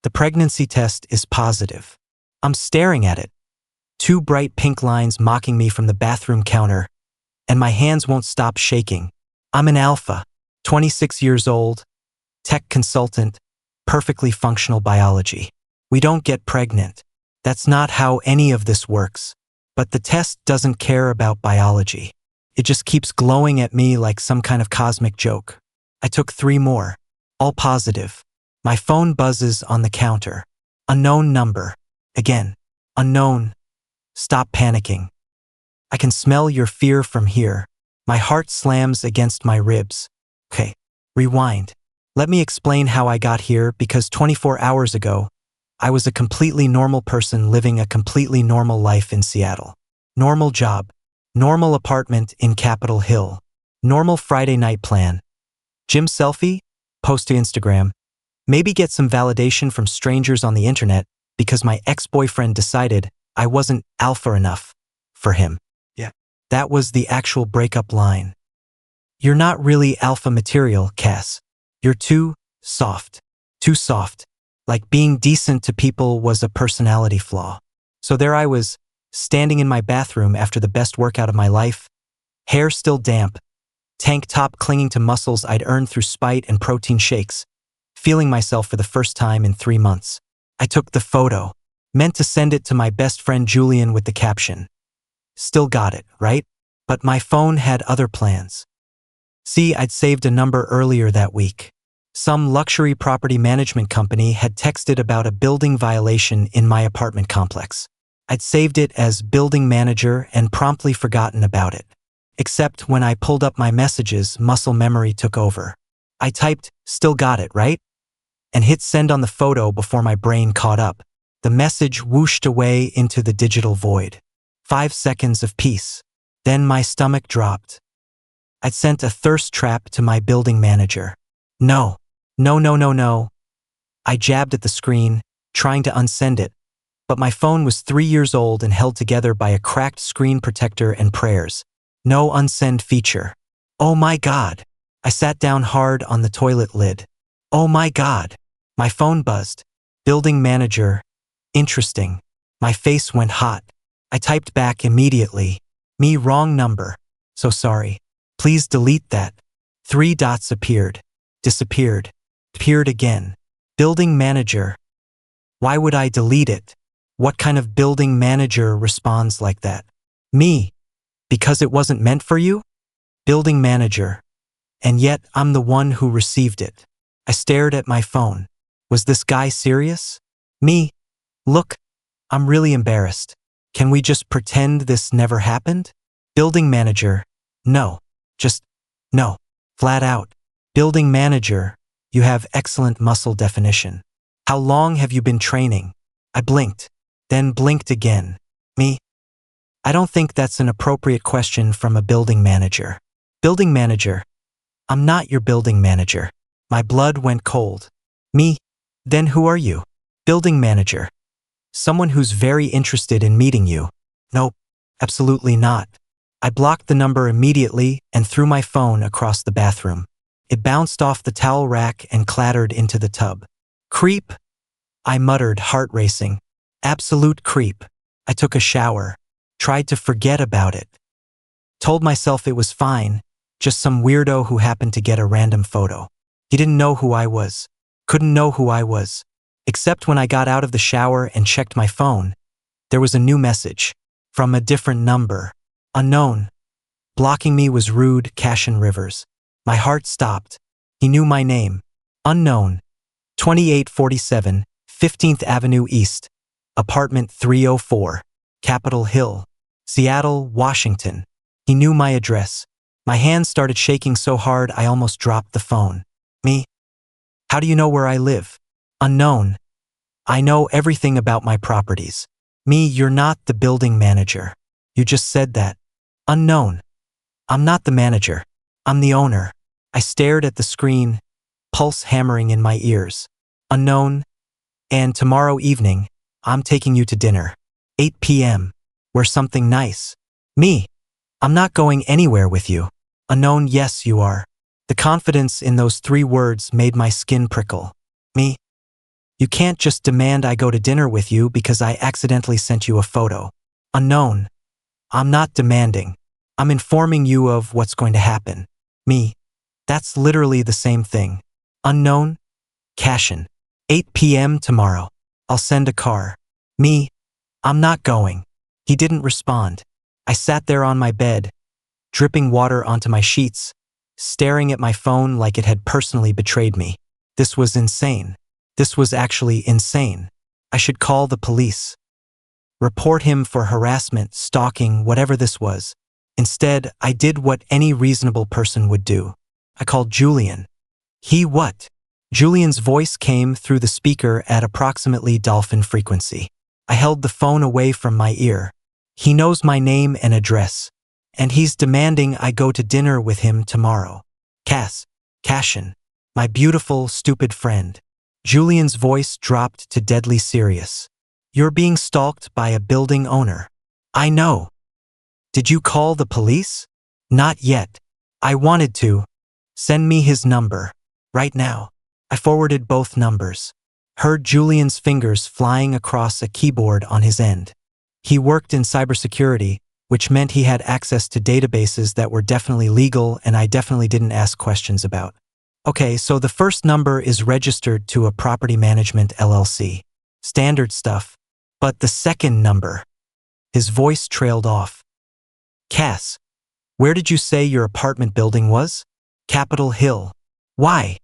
The pregnancy test is positive. I'm staring at it. 2 bright pink lines mocking me from the bathroom counter, and my hands won't stop shaking. I'm an alpha, 26 years old, tech consultant, perfectly functional biology. We don't get pregnant. That's not how any of this works. But the test doesn't care about biology. It just keeps glowing at me like some kind of cosmic joke. I took 3 more, all positive. My phone buzzes on the counter. Unknown number. Again, unknown. Stop panicking. I can smell your fear from here. My heart slams against my ribs. Okay, rewind. Let me explain how I got here, because 24 hours ago, I was a completely normal person living a completely normal life in Seattle. Normal job, normal apartment in Capitol Hill, normal Friday night plan. Gym selfie, post to Instagram, maybe get some validation from strangers on the internet because my ex-boyfriend decided I wasn't alpha enough for him. Yeah. That was the actual breakup line. You're not really alpha material, Cass. You're too soft. Too soft. Like being decent to people was a personality flaw. So there I was, standing in my bathroom after the best workout of my life, hair still damp, tank top clinging to muscles I'd earned through spite and protein shakes, feeling myself for the first time in 3 months. I took the photo, meant to send it to my best friend Julian with the caption, "Still got it, right?" But my phone had other plans. See, I'd saved a number earlier that week. Some luxury property management company had texted about a building violation in my apartment complex. I'd saved it as building manager and promptly forgotten about it. Except when I pulled up my messages, muscle memory took over. I typed, "Still got it, right?" and hit send on the photo before my brain caught up. The message whooshed away into the digital void. 5 seconds of peace. Then my stomach dropped. I'd sent a thirst trap to my building manager. No. No, no, no, no. I jabbed at the screen, trying to unsend it, but my phone was 3 years old and held together by a cracked screen protector and prayers. No unsend feature. Oh my God. I sat down hard on the toilet lid. Oh my God. My phone buzzed. Building manager. Interesting. My face went hot. I typed back immediately. Me, wrong number. So sorry. Please delete that. 3 dots appeared. Disappeared. Appeared again. Building manager. Why would I delete it? What kind of building manager responds like that? Me. Because it wasn't meant for you? Building manager. And yet I'm the one who received it. I stared at my phone. Was this guy serious? Me. Look, I'm really embarrassed. Can we just pretend this never happened? Building manager. No. Just no. Flat out. Building manager. You have excellent muscle definition. How long have you been training? I blinked, then blinked again. Me? I don't think that's an appropriate question from a building manager. Building manager. I'm not your building manager. My blood went cold. Me? Then who are you? Building manager. Someone who's very interested in meeting you. Nope, absolutely not. I blocked the number immediately and threw my phone across the bathroom. It bounced off the towel rack and clattered into the tub. Creep, I muttered, heart racing. Absolute creep. I took a shower, tried to forget about it. Told myself it was fine, just some weirdo who happened to get a random photo. He didn't know who I was, couldn't know who I was. Except when I got out of the shower and checked my phone, there was a new message from a different number. Unknown. Blocking me was rude, Cashin Rivers. My heart stopped. He knew my name. Unknown. 2847, 15th Avenue East, apartment 304, Capitol Hill, Seattle, Washington. He knew my address. My hands started shaking so hard I almost dropped the phone. Me? How do you know where I live? Unknown. I know everything about my properties. Me, you're not the building manager. You just said that. Unknown. I'm not the manager. I'm the owner. I stared at the screen, pulse hammering in my ears. Unknown. And tomorrow evening, I'm taking you to dinner. 8 p.m. We're something nice. Me. I'm not going anywhere with you. Unknown, yes you are. The confidence in those 3 words made my skin prickle. Me. You can't just demand I go to dinner with you because I accidentally sent you a photo. Unknown. I'm not demanding. I'm informing you of what's going to happen. Me. That's literally the same thing. Unknown. Cashin. 8 p.m. tomorrow. I'll send a car. Me. I'm not going. He didn't respond. I sat there on my bed, dripping water onto my sheets, staring at my phone like it had personally betrayed me. This was insane. This was actually insane. I should call the police. Report him for harassment, stalking, whatever this was. Instead, I did what any reasonable person would do. I called Julian. He what? Julian's voice came through the speaker at approximately dolphin frequency. I held the phone away from my ear. He knows my name and address, and he's demanding I go to dinner with him tomorrow. Cashin, my beautiful, stupid friend. Julian's voice dropped to deadly serious. You're being stalked by a building owner. I know. Did you call the police? Not yet. I wanted to. Send me his number. Right now. I forwarded both numbers. Heard Julian's fingers flying across a keyboard on his end. He worked in cybersecurity, which meant he had access to databases that were definitely legal and I definitely didn't ask questions about. Okay, so the first number is registered to a property management LLC. Standard stuff. But the second number. His voice trailed off. Cass, where did you say your apartment building was? Capitol Hill. Why?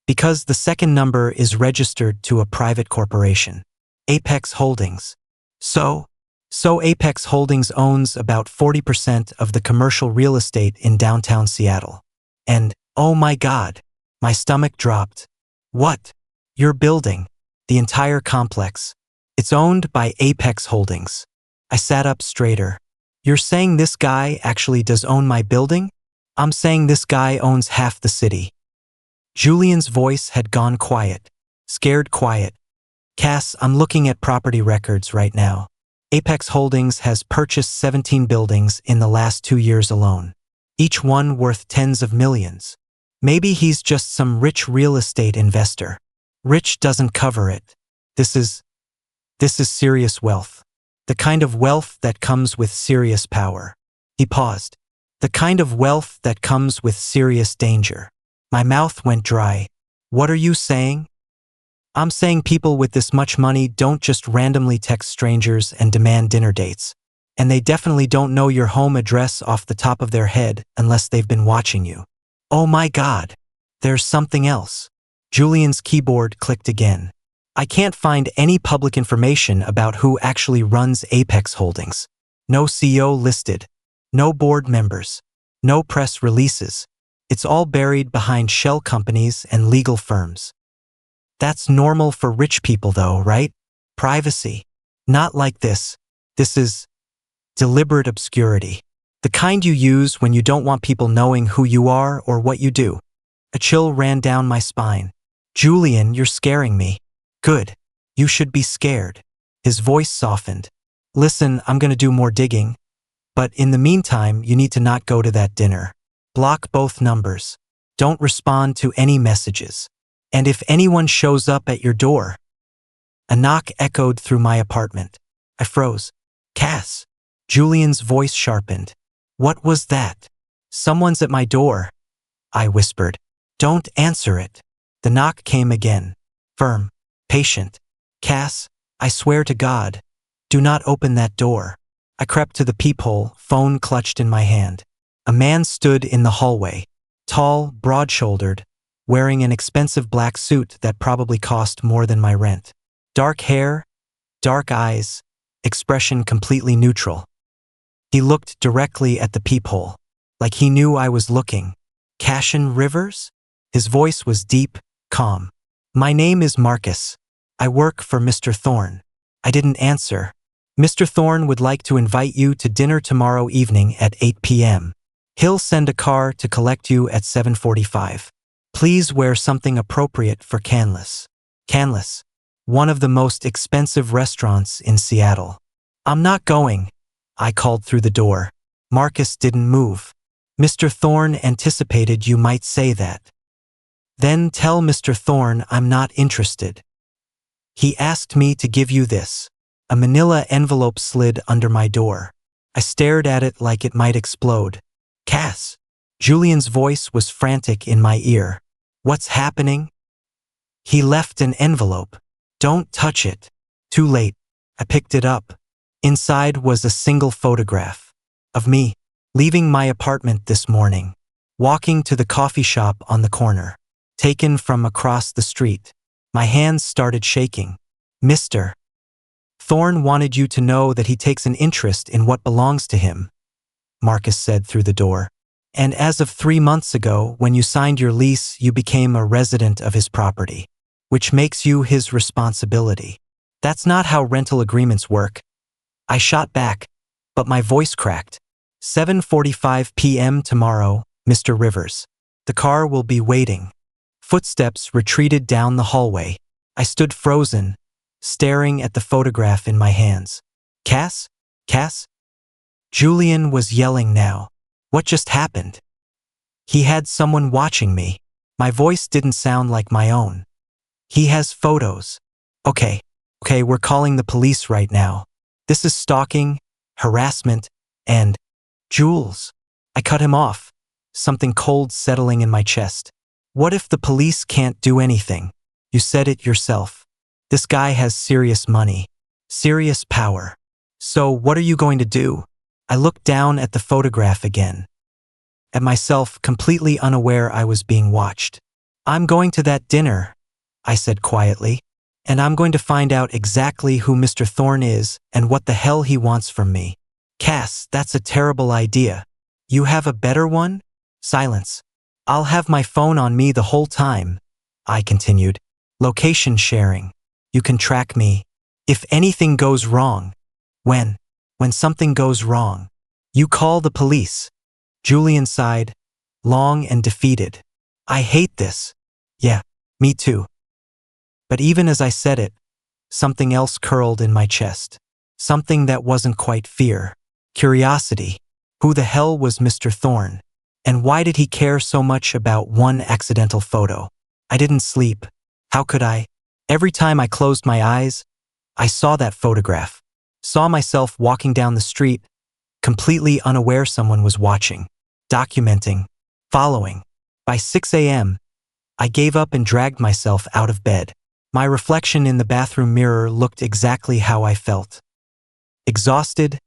Because the second number is registered to a private corporation. Apex Holdings. So Apex Holdings owns about 40% of the commercial real estate in downtown Seattle. And, oh my God, my stomach dropped. What? Your building. The entire complex. It's owned by Apex Holdings. I sat up straighter. You're saying this guy actually does own my building? I'm saying this guy owns half the city. Julian's voice had gone quiet. Scared quiet. Cass, I'm looking at property records right now. Apex Holdings has purchased 17 buildings in the last 2 years alone. Each one worth tens of millions. Maybe he's just some rich real estate investor. Rich doesn't cover it. This is serious wealth. The kind of wealth that comes with serious power. He paused. The kind of wealth that comes with serious danger. My mouth went dry. What are you saying? I'm saying people with this much money don't just randomly text strangers and demand dinner dates. And they definitely don't know your home address off the top of their head unless they've been watching you. Oh my God. There's something else. Julian's keyboard clicked again. I can't find any public information about who actually runs Apex Holdings. No CEO listed. No board members. No press releases. It's all buried behind shell companies and legal firms. That's normal for rich people though, right? Privacy. Not like this. This is deliberate obscurity. The kind you use when you don't want people knowing who you are or what you do. A chill ran down my spine. Julian, you're scaring me. Good. You should be scared. His voice softened. Listen, I'm gonna do more digging. But in the meantime, you need to not go to that dinner. Block both numbers. Don't respond to any messages. And if anyone shows up at your door. A knock echoed through my apartment. I froze. Cass. Julian's voice sharpened. What was that? Someone's at my door. I whispered. Don't answer it. The knock came again. Firm. Patient. Cass, I swear to God. Do not open that door. I crept to the peephole, phone clutched in my hand. A man stood in the hallway. Tall, broad-shouldered, wearing an expensive black suit that probably cost more than my rent. Dark hair, dark eyes, expression completely neutral. He looked directly at the peephole, like he knew I was looking. Cashin Rivers? His voice was deep, calm. My name is Marcus. I work for Mr. Thorne. I didn't answer. Mr. Thorne would like to invite you to dinner tomorrow evening at 8 p.m. He'll send a car to collect you at 7:45. Please wear something appropriate for Canlis. Canlis, one of the most expensive restaurants in Seattle. I'm not going, I called through the door. Marcus didn't move. Mr. Thorne anticipated you might say that. Then tell Mr. Thorne I'm not interested. He asked me to give you this. A manila envelope slid under my door. I stared at it like it might explode. Cass. Julian's voice was frantic in my ear. What's happening? He left an envelope. Don't touch it. Too late. I picked it up. Inside was a single photograph of me, leaving my apartment this morning, walking to the coffee shop on the corner, taken from across the street. My hands started shaking. Mr. Thorne wanted you to know that he takes an interest in what belongs to him, Marcus said through the door. And as of 3 months ago, when you signed your lease, you became a resident of his property, which makes you his responsibility. That's not how rental agreements work. I shot back, but my voice cracked. 7:45 p.m. tomorrow, Mr. Rivers. The car will be waiting. Footsteps retreated down the hallway. I stood frozen, staring at the photograph in my hands. Cass? Cass? Julian was yelling now. What just happened? He had someone watching me. My voice didn't sound like my own. He has photos. Okay, we're calling the police right now. This is stalking, harassment, and Jules. I cut him off, something cold settling in my chest. What if the police can't do anything? You said it yourself. This guy has serious money, serious power. So what are you going to do? I looked down at the photograph again, at myself completely unaware I was being watched. I'm going to that dinner, I said quietly, and I'm going to find out exactly who Mr. Thorne is and what the hell he wants from me. Cass, that's a terrible idea. You have a better one? Silence. I'll have my phone on me the whole time, I continued. Location sharing. You can track me. If anything goes wrong, when something goes wrong, you call the police. Julian sighed, long and defeated. I hate this. Yeah, me too. But even as I said it, something else curled in my chest. Something that wasn't quite fear. Curiosity. Who the hell was Mr. Thorne? And why did he care so much about one accidental photo? I didn't sleep. How could I? Every time I closed my eyes, I saw that photograph. Saw myself walking down the street, completely unaware someone was watching, documenting, following. By 6 a.m., I gave up and dragged myself out of bed. My reflection in the bathroom mirror looked exactly how I felt. Exhausted,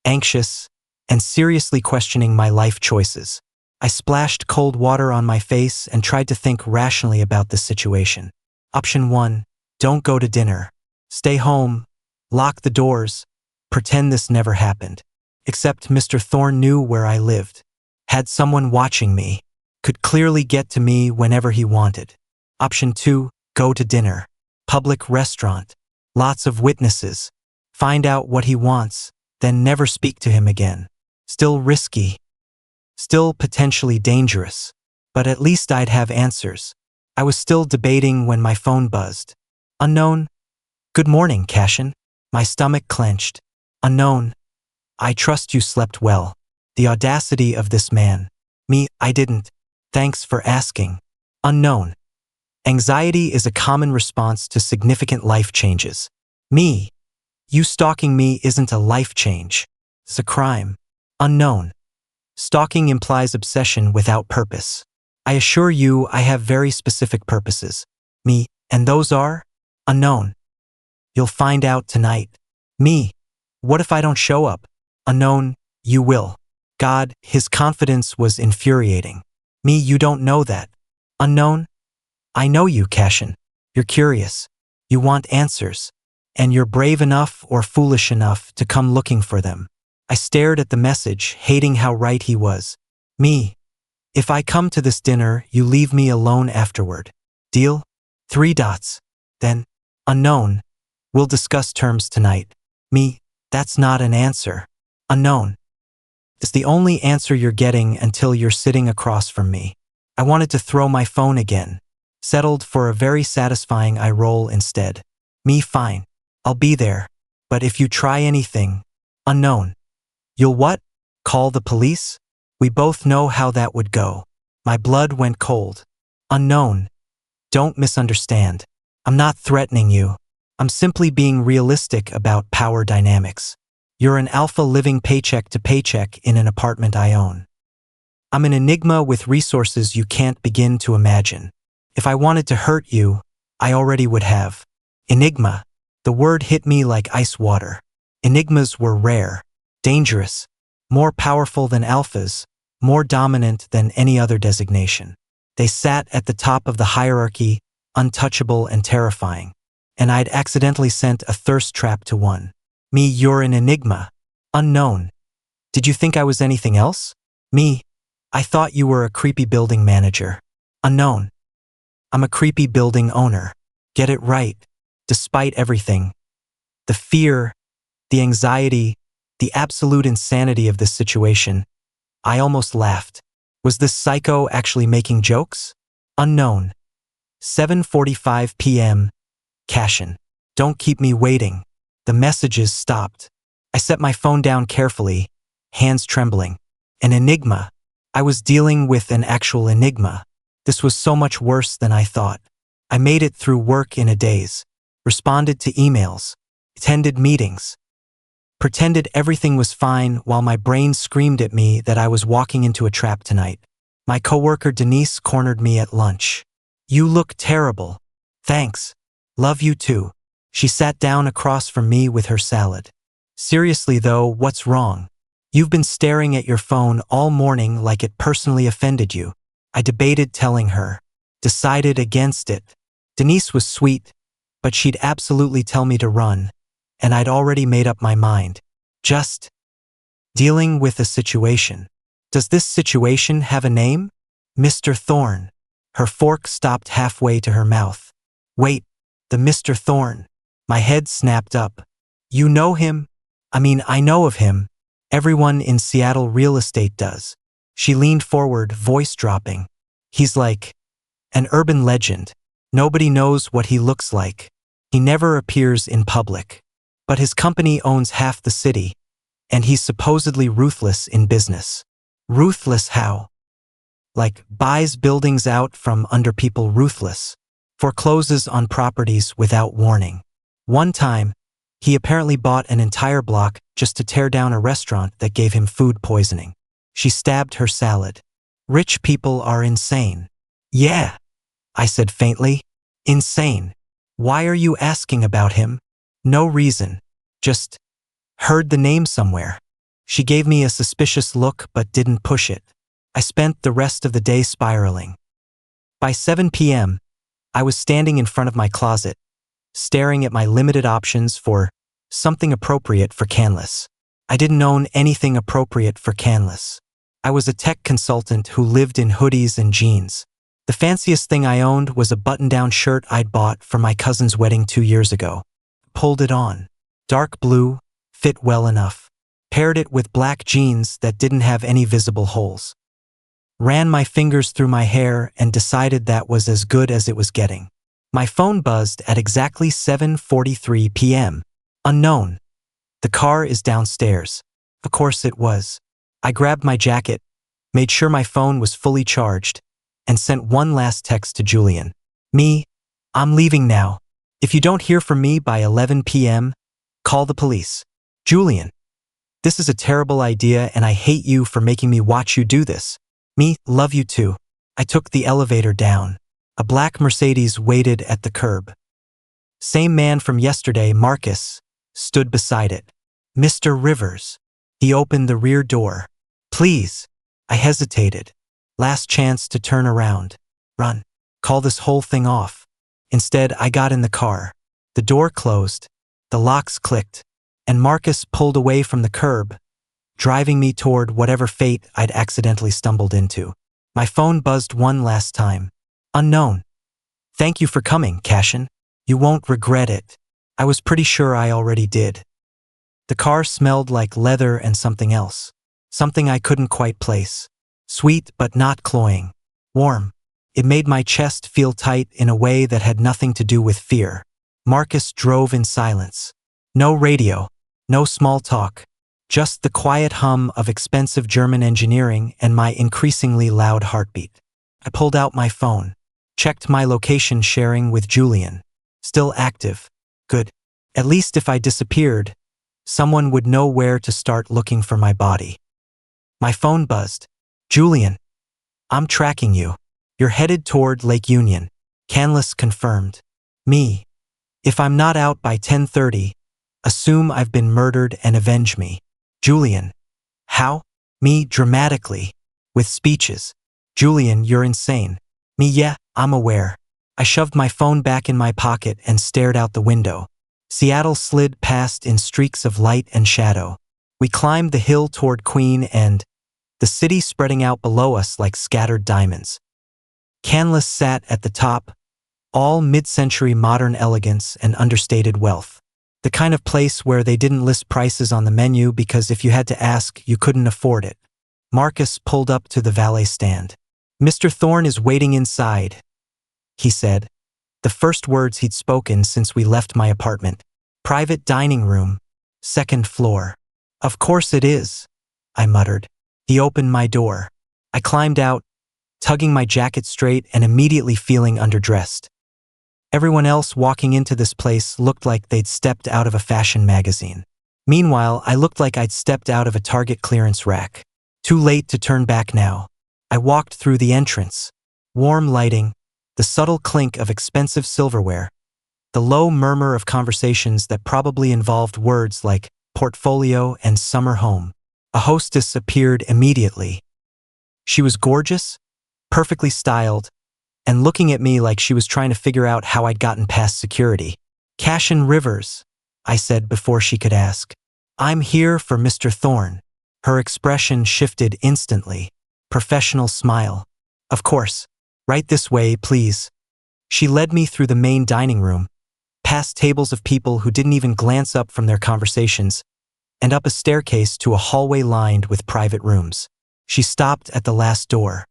anxious, and seriously questioning my life choices. I splashed cold water on my face and tried to think rationally about the situation. Option 1, don't go to dinner. Stay home, lock the doors, pretend this never happened. Except Mr. Thorne knew where I lived, had someone watching me, could clearly get to me whenever he wanted. Option 2, go to dinner. Public restaurant. Lots of witnesses. Find out what he wants, then never speak to him again. Still risky. Still potentially dangerous. But at least I'd have answers. I was still debating when my phone buzzed. Unknown. Good morning, Cashin. My stomach clenched. Unknown. I trust you slept well. The audacity of this man. Me, I didn't. Thanks for asking. Unknown. Anxiety is a common response to significant life changes. Me. You stalking me isn't a life change. It's a crime. Unknown. Stalking implies obsession without purpose. I assure you I have very specific purposes. Me, and those are? Unknown. You'll find out tonight. Me. What if I don't show up? Unknown, you will. God, his confidence was infuriating. Me, you don't know that. Unknown? I know you, Cashin. You're curious. You want answers. And you're brave enough or foolish enough to come looking for them. I stared at the message, hating how right he was. Me. If I come to this dinner, you leave me alone afterward. Deal? 3 dots. Then, unknown. We'll discuss terms tonight. Me. That's not an answer. Unknown. It's the only answer you're getting until you're sitting across from me. I wanted to throw my phone again. Settled for a very satisfying eye roll instead. Me, fine. I'll be there. But if you try anything, unknown. You'll what? Call the police? We both know how that would go. My blood went cold. Unknown. Don't misunderstand. I'm not threatening you. I'm simply being realistic about power dynamics. You're an alpha living paycheck to paycheck in an apartment I own. I'm an enigma with resources you can't begin to imagine. If I wanted to hurt you, I already would have. Enigma. The word hit me like ice water. Enigmas were rare, dangerous, more powerful than alphas, more dominant than any other designation. They sat at the top of the hierarchy, untouchable and terrifying. And I'd accidentally sent a thirst trap to one. Me, you're an enigma. Unknown. Did you think I was anything else? Me, I thought you were a creepy building manager. Unknown. I'm a creepy building owner. Get it right. Despite everything. The fear, the anxiety, the absolute insanity of this situation, I almost laughed. Was this psycho actually making jokes? Unknown. 7:45 p.m. Cashin. Don't keep me waiting. The messages stopped. I set my phone down carefully, hands trembling. An enigma. I was dealing with an actual enigma. This was so much worse than I thought. I made it through work in a daze. Responded to emails. Attended meetings. Pretended everything was fine while my brain screamed at me that I was walking into a trap tonight. My coworker Denise cornered me at lunch. You look terrible. Thanks. Love you too. She sat down across from me with her salad. Seriously though, what's wrong? You've been staring at your phone all morning like it personally offended you. I debated telling her. Decided against it. Denise was sweet, but she'd absolutely tell me to run, and I'd already made up my mind. Just dealing with a situation. Does this situation have a name? Mr. Thorne. Her fork stopped halfway to her mouth. Wait, the Mr. Thorne. My head snapped up. You know him? I know of him. Everyone in Seattle real estate does. She leaned forward, voice dropping. He's like an urban legend. Nobody knows what he looks like. He never appears in public. But his company owns half the city, and he's supposedly ruthless in business. Ruthless how? Like buys buildings out from under people, ruthless. Forecloses on properties without warning. One time, he apparently bought an entire block just to tear down a restaurant that gave him food poisoning. She stabbed her salad. Rich people are insane. Yeah, I said faintly. Insane. Why are you asking about him? No reason. Just heard the name somewhere. She gave me a suspicious look but didn't push it. I spent the rest of the day spiraling. By 7 p.m., I was standing in front of my closet, staring at my limited options for something appropriate for Canlis. I didn't own anything appropriate for Canlis. I was a tech consultant who lived in hoodies and jeans. The fanciest thing I owned was a button-down shirt I'd bought for my cousin's wedding 2 years ago. Pulled it on. Dark blue, fit well enough. Paired it with black jeans that didn't have any visible holes. Ran my fingers through my hair and decided that was as good as it was getting. My phone buzzed at exactly 7:43 p.m. Unknown. The car is downstairs. Of course it was. I grabbed my jacket, made sure my phone was fully charged, and sent one last text to Julian. Me, I'm leaving now. If you don't hear from me by 11 p.m., call the police. Julian. This is a terrible idea and I hate you for making me watch you do this. Me, love you too. I took the elevator down. A black Mercedes waited at the curb. Same man from yesterday, Marcus, stood beside it. Mr. Rivers. He opened the rear door. Please. I hesitated. Last chance to turn around. Run. Call this whole thing off. Instead, I got in the car. The door closed. The locks clicked. And Marcus pulled away from the curb, driving me toward whatever fate I'd accidentally stumbled into. My phone buzzed one last time. Unknown. Thank you for coming, Cashin. You won't regret it. I was pretty sure I already did. The car smelled like leather and something else. Something I couldn't quite place. Sweet but not cloying. Warm. It made my chest feel tight in a way that had nothing to do with fear. Marcus drove in silence. No radio. No small talk. Just the quiet hum of expensive German engineering and my increasingly loud heartbeat. I pulled out my phone. Checked my location sharing with Julian. Still active. Good. At least if I disappeared, someone would know where to start looking for my body. My phone buzzed. Julian, I'm tracking you. You're headed toward Lake Union. Canlis confirmed. Me. If I'm not out by 10:30, assume I've been murdered and avenge me. Julian. How? Me dramatically. With speeches. Julian, you're insane. Me, yeah, I'm aware. I shoved my phone back in my pocket and stared out the window. Seattle slid past in streaks of light and shadow. We climbed the hill toward Queen, the city spreading out below us like scattered diamonds. Canlis sat at the top, all mid-century modern elegance and understated wealth. The kind of place where they didn't list prices on the menu because if you had to ask, you couldn't afford it. Marcus pulled up to the valet stand. Mr. Thorne is waiting inside, he said, the first words he'd spoken since we left my apartment. Private dining room, 2nd floor. Of course it is, I muttered. He opened my door. I climbed out, tugging my jacket straight and immediately feeling underdressed. Everyone else walking into this place looked like they'd stepped out of a fashion magazine. Meanwhile, I looked like I'd stepped out of a Target clearance rack. Too late to turn back now. I walked through the entrance. Warm lighting, the subtle clink of expensive silverware, the low murmur of conversations that probably involved words like portfolio and summer home. A hostess appeared immediately. She was gorgeous, perfectly styled, and looking at me like she was trying to figure out how I'd gotten past security. Cashin Rivers, I said before she could ask. I'm here for Mr. Thorne. Her expression shifted instantly. Professional smile. Of course. Right this way, please. She led me through the main dining room, past tables of people who didn't even glance up from their conversations, and up a staircase to a hallway lined with private rooms. She stopped at the last door.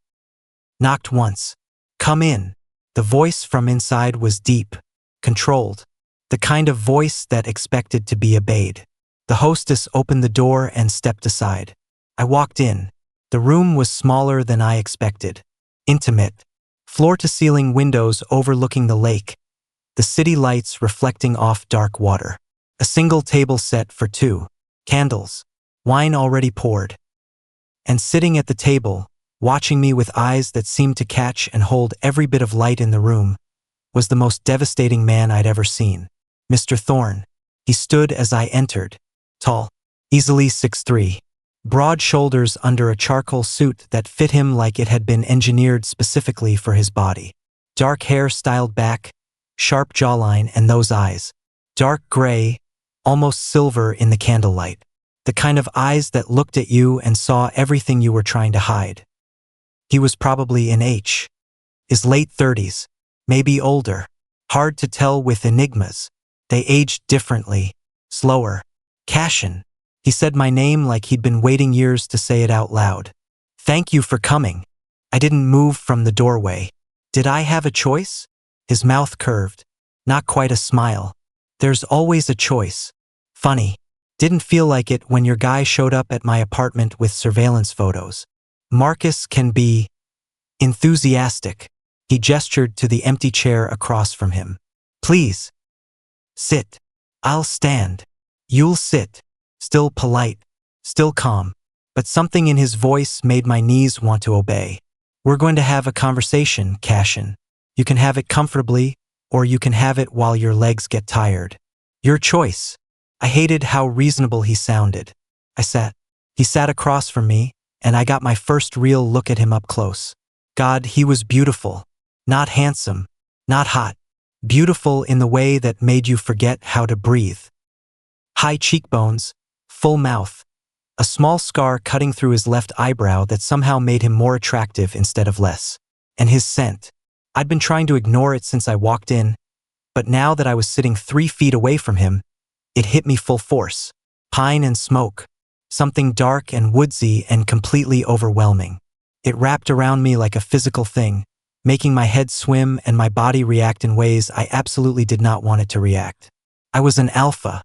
Knocked once. Come in. The voice from inside was deep, controlled, the kind of voice that expected to be obeyed. The hostess opened the door and stepped aside. I walked in. The room was smaller than I expected. Intimate. Floor-to-ceiling windows overlooking the lake, the city lights reflecting off dark water. A single table set for two. Candles. Wine already poured. And sitting at the table, watching me with eyes that seemed to catch and hold every bit of light in the room, was the most devastating man I'd ever seen. Mr. Thorne. He stood as I entered. Tall. Easily 6'3". Broad shoulders under a charcoal suit that fit him like it had been engineered specifically for his body. Dark hair styled back, sharp jawline, and those eyes. Dark gray, almost silver in the candlelight. The kind of eyes that looked at you and saw everything you were trying to hide. He was probably in his late 30s, maybe older. Hard to tell with Enigmas. They aged differently, slower. Cashin. He said my name like he'd been waiting years to say it out loud. Thank you for coming. I didn't move from the doorway. Did I have a choice? His mouth curved. Not quite a smile. There's always a choice. Funny. Didn't feel like it when your guy showed up at my apartment with surveillance photos. Marcus can be enthusiastic. He gestured to the empty chair across from him. Please. Sit. I'll stand. You'll sit. Still polite, still calm, but something in his voice made my knees want to obey. We're going to have a conversation, Cashin. You can have it comfortably, or you can have it while your legs get tired. Your choice. I hated how reasonable he sounded. I sat. He sat across from me, and I got my first real look at him up close. God, he was beautiful. Not handsome, not hot. Beautiful in the way that made you forget how to breathe. High cheekbones, full mouth, a small scar cutting through his left eyebrow that somehow made him more attractive instead of less. And his scent. I'd been trying to ignore it since I walked in, but now that I was sitting 3 feet away from him, it hit me full force. Pine and smoke. Something dark and woodsy and completely overwhelming. It wrapped around me like a physical thing, making my head swim and my body react in ways I absolutely did not want it to react. I was an alpha.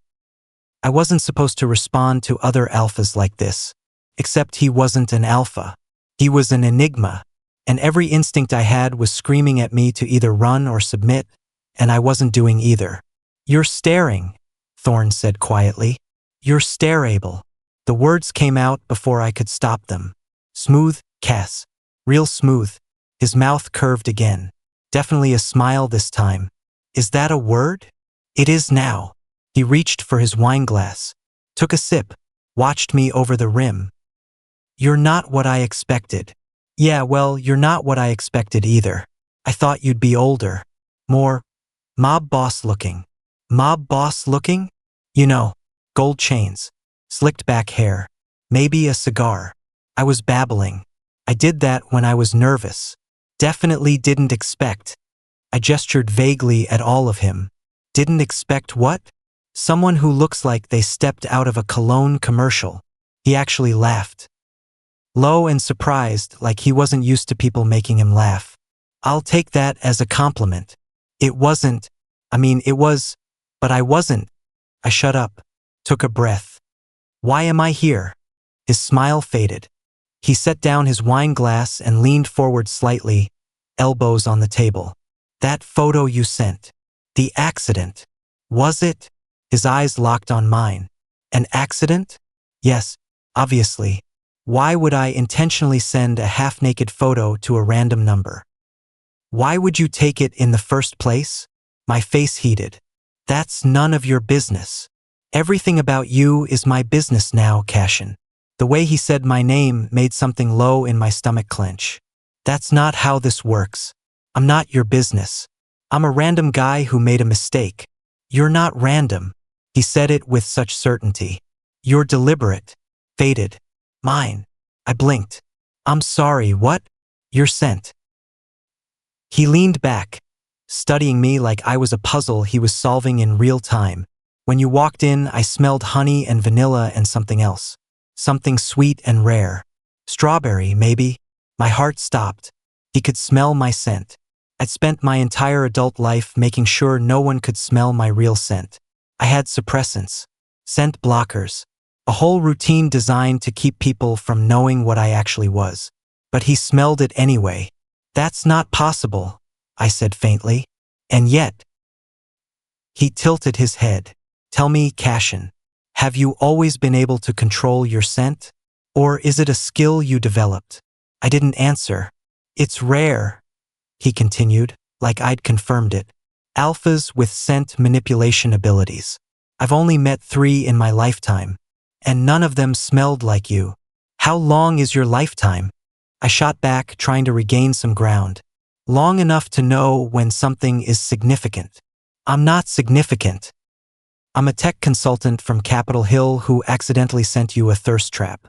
I wasn't supposed to respond to other alphas like this. Except he wasn't an alpha. He was an enigma, and every instinct I had was screaming at me to either run or submit, and I wasn't doing either. You're staring, Thorne said quietly. You're stareable. The words came out before I could stop them. Smooth, Cass. Real smooth. His mouth curved again. Definitely a smile this time. Is that a word? It is now. He reached for his wine glass, took a sip, watched me over the rim. You're not what I expected. Yeah, well, you're not what I expected either. I thought you'd be older. More mob boss looking. Mob boss looking? You know, gold chains, slicked back hair, maybe a cigar. I was babbling. I did that when I was nervous. Definitely didn't expect. I gestured vaguely at all of him. Didn't expect what? Someone who looks like they stepped out of a cologne commercial. He actually laughed. Low and surprised, like he wasn't used to people making him laugh. I'll take that as a compliment. It wasn't. It was, but I wasn't. I shut up, took a breath. Why am I here? His smile faded. He set down his wine glass and leaned forward slightly, elbows on the table. That photo you sent. The accident. Was it? His eyes locked on mine. An accident? Yes, obviously. Why would I intentionally send a half-naked photo to a random number? Why would you take it in the first place? My face heated. That's none of your business. Everything about you is my business now, Cashin. The way he said my name made something low in my stomach clench. That's not how this works. I'm not your business. I'm a random guy who made a mistake. You're not random. He said it with such certainty. You're deliberate. Fated. Mine. I blinked. I'm sorry, what? You're sent. He leaned back, studying me like I was a puzzle he was solving in real time. When you walked in, I smelled honey and vanilla and something else. Something sweet and rare. Strawberry, maybe? My heart stopped. He could smell my scent. I'd spent my entire adult life making sure no one could smell my real scent. I had suppressants, scent blockers, a whole routine designed to keep people from knowing what I actually was. But he smelled it anyway. That's not possible, I said faintly. And yet. He tilted his head. Tell me, Cashin, have you always been able to control your scent? Or is it a skill you developed? I didn't answer. It's rare, he continued, like I'd confirmed it. Alphas with scent manipulation abilities. I've only met 3 in my lifetime, and none of them smelled like you. How long is your lifetime? I shot back, trying to regain some ground. Long enough to know when something is significant. I'm not significant. I'm a tech consultant from Capitol Hill who accidentally sent you a thirst trap.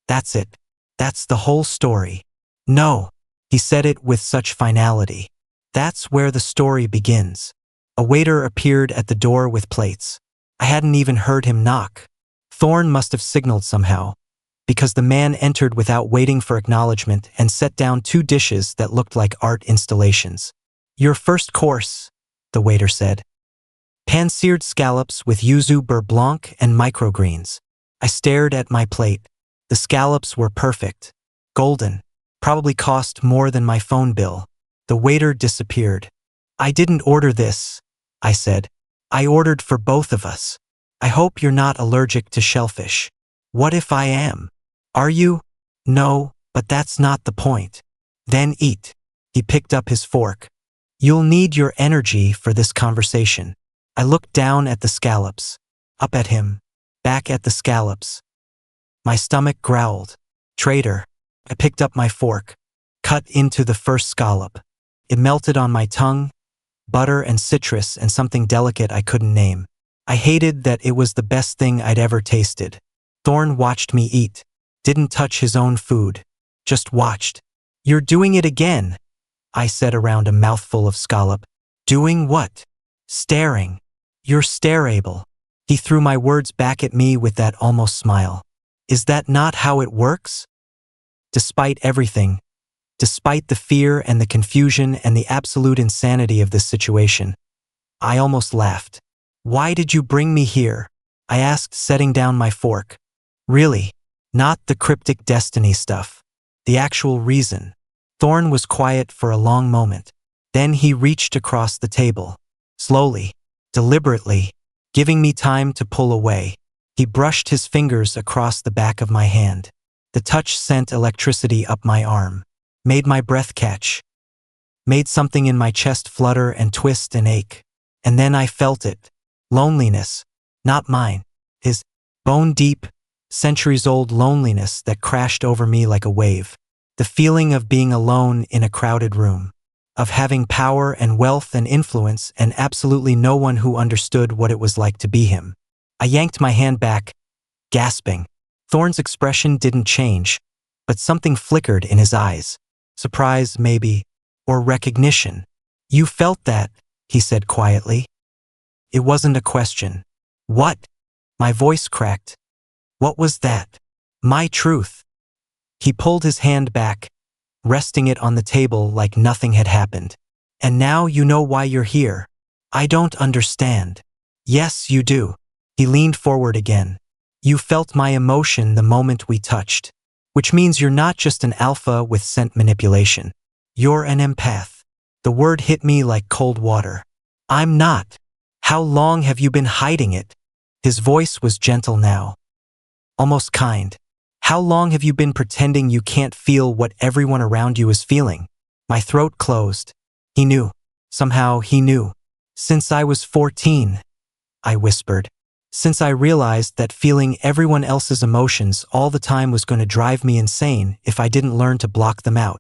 That's it. That's the whole story. No, he said it with such finality. That's where the story begins. A waiter appeared at the door with plates. I hadn't even heard him knock. Thorne must have signaled somehow, because the man entered without waiting for acknowledgement and set down 2 dishes that looked like art installations. Your first course, the waiter said. Pan-seared scallops with yuzu beurre blanc and microgreens. I stared at my plate. The scallops were perfect. Golden. Probably cost more than my phone bill. The waiter disappeared. I didn't order this, I said. I ordered for both of us. I hope you're not allergic to shellfish. What if I am? Are you? No, but that's not the point. Then eat. He picked up his fork. You'll need your energy for this conversation. I looked down at the scallops, up at him, back at the scallops. My stomach growled. Traitor. I picked up my fork, cut into the first scallop. It melted on my tongue, butter and citrus and something delicate I couldn't name. I hated that it was the best thing I'd ever tasted. Thorne watched me eat, didn't touch his own food, just watched. You're doing it again, I said around a mouthful of scallop. Doing what? Staring. You're stareable. He threw my words back at me with that almost smile. Is that not how it works? Despite everything, despite the fear and the confusion and the absolute insanity of this situation, I almost laughed. Why did you bring me here? I asked, setting down my fork. Really, not the cryptic destiny stuff. The actual reason. Thorne was quiet for a long moment. Then he reached across the table. Slowly. deliberately, giving me time to pull away. He brushed his fingers across the back of my hand. The touch sent electricity up my arm, made my breath catch, made something in my chest flutter and twist and ache. And then I felt it. Loneliness. Not mine. His. Bone-deep, centuries-old loneliness that crashed over me like a wave. The feeling of being alone in a crowded room. Of having power and wealth and influence and absolutely no one who understood what it was like to be him. I yanked my hand back, gasping. Thorne's expression didn't change, but something flickered in his eyes. Surprise, maybe, or recognition. You felt that, he said quietly. It wasn't a question. What? My voice cracked. What was that? My truth. He pulled his hand back, resting it on the table like nothing had happened. And now you know why you're here. I don't understand. Yes, you do. He leaned forward again. You felt my emotion the moment we touched, which means you're not just an alpha with scent manipulation. You're an empath. The word hit me like cold water. I'm not. How long have you been hiding it? His voice was gentle now, almost kind. How long have you been pretending you can't feel what everyone around you is feeling? My throat closed. He knew. Somehow he knew. Since I was 14, I whispered. Since I realized that feeling everyone else's emotions all the time was going to drive me insane if I didn't learn to block them out.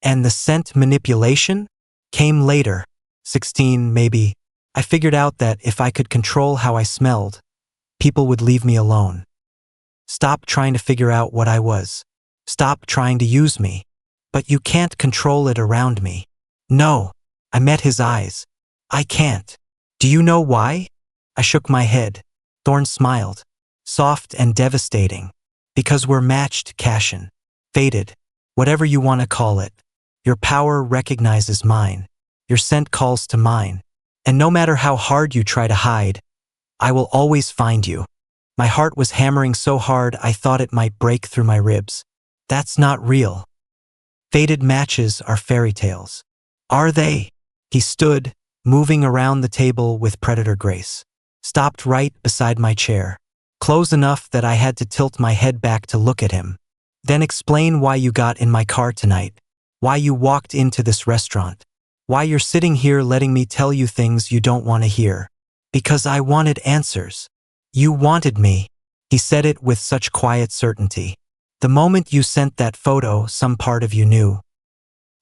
And the scent manipulation came later. 16, maybe. I figured out that if I could control how I smelled, people would leave me alone. Stop trying to figure out what I was. Stop trying to use me. But you can't control it around me. No. I met his eyes. I can't. Do you know why? I shook my head. Thorne smiled. Soft and devastating. Because we're matched, Cashin. Fated. Whatever you want to call it. Your power recognizes mine. Your scent calls to mine. And no matter how hard you try to hide, I will always find you. My heart was hammering so hard I thought it might break through my ribs. That's not real. Fated matches are fairy tales. Are they? He stood, moving around the table with predator grace. Stopped right beside my chair, close enough that I had to tilt my head back to look at him. Then explain why you got in my car tonight, why you walked into this restaurant, why you're sitting here letting me tell you things you don't want to hear. Because I wanted answers. You wanted me. He said it with such quiet certainty. The moment you sent that photo, some part of you knew.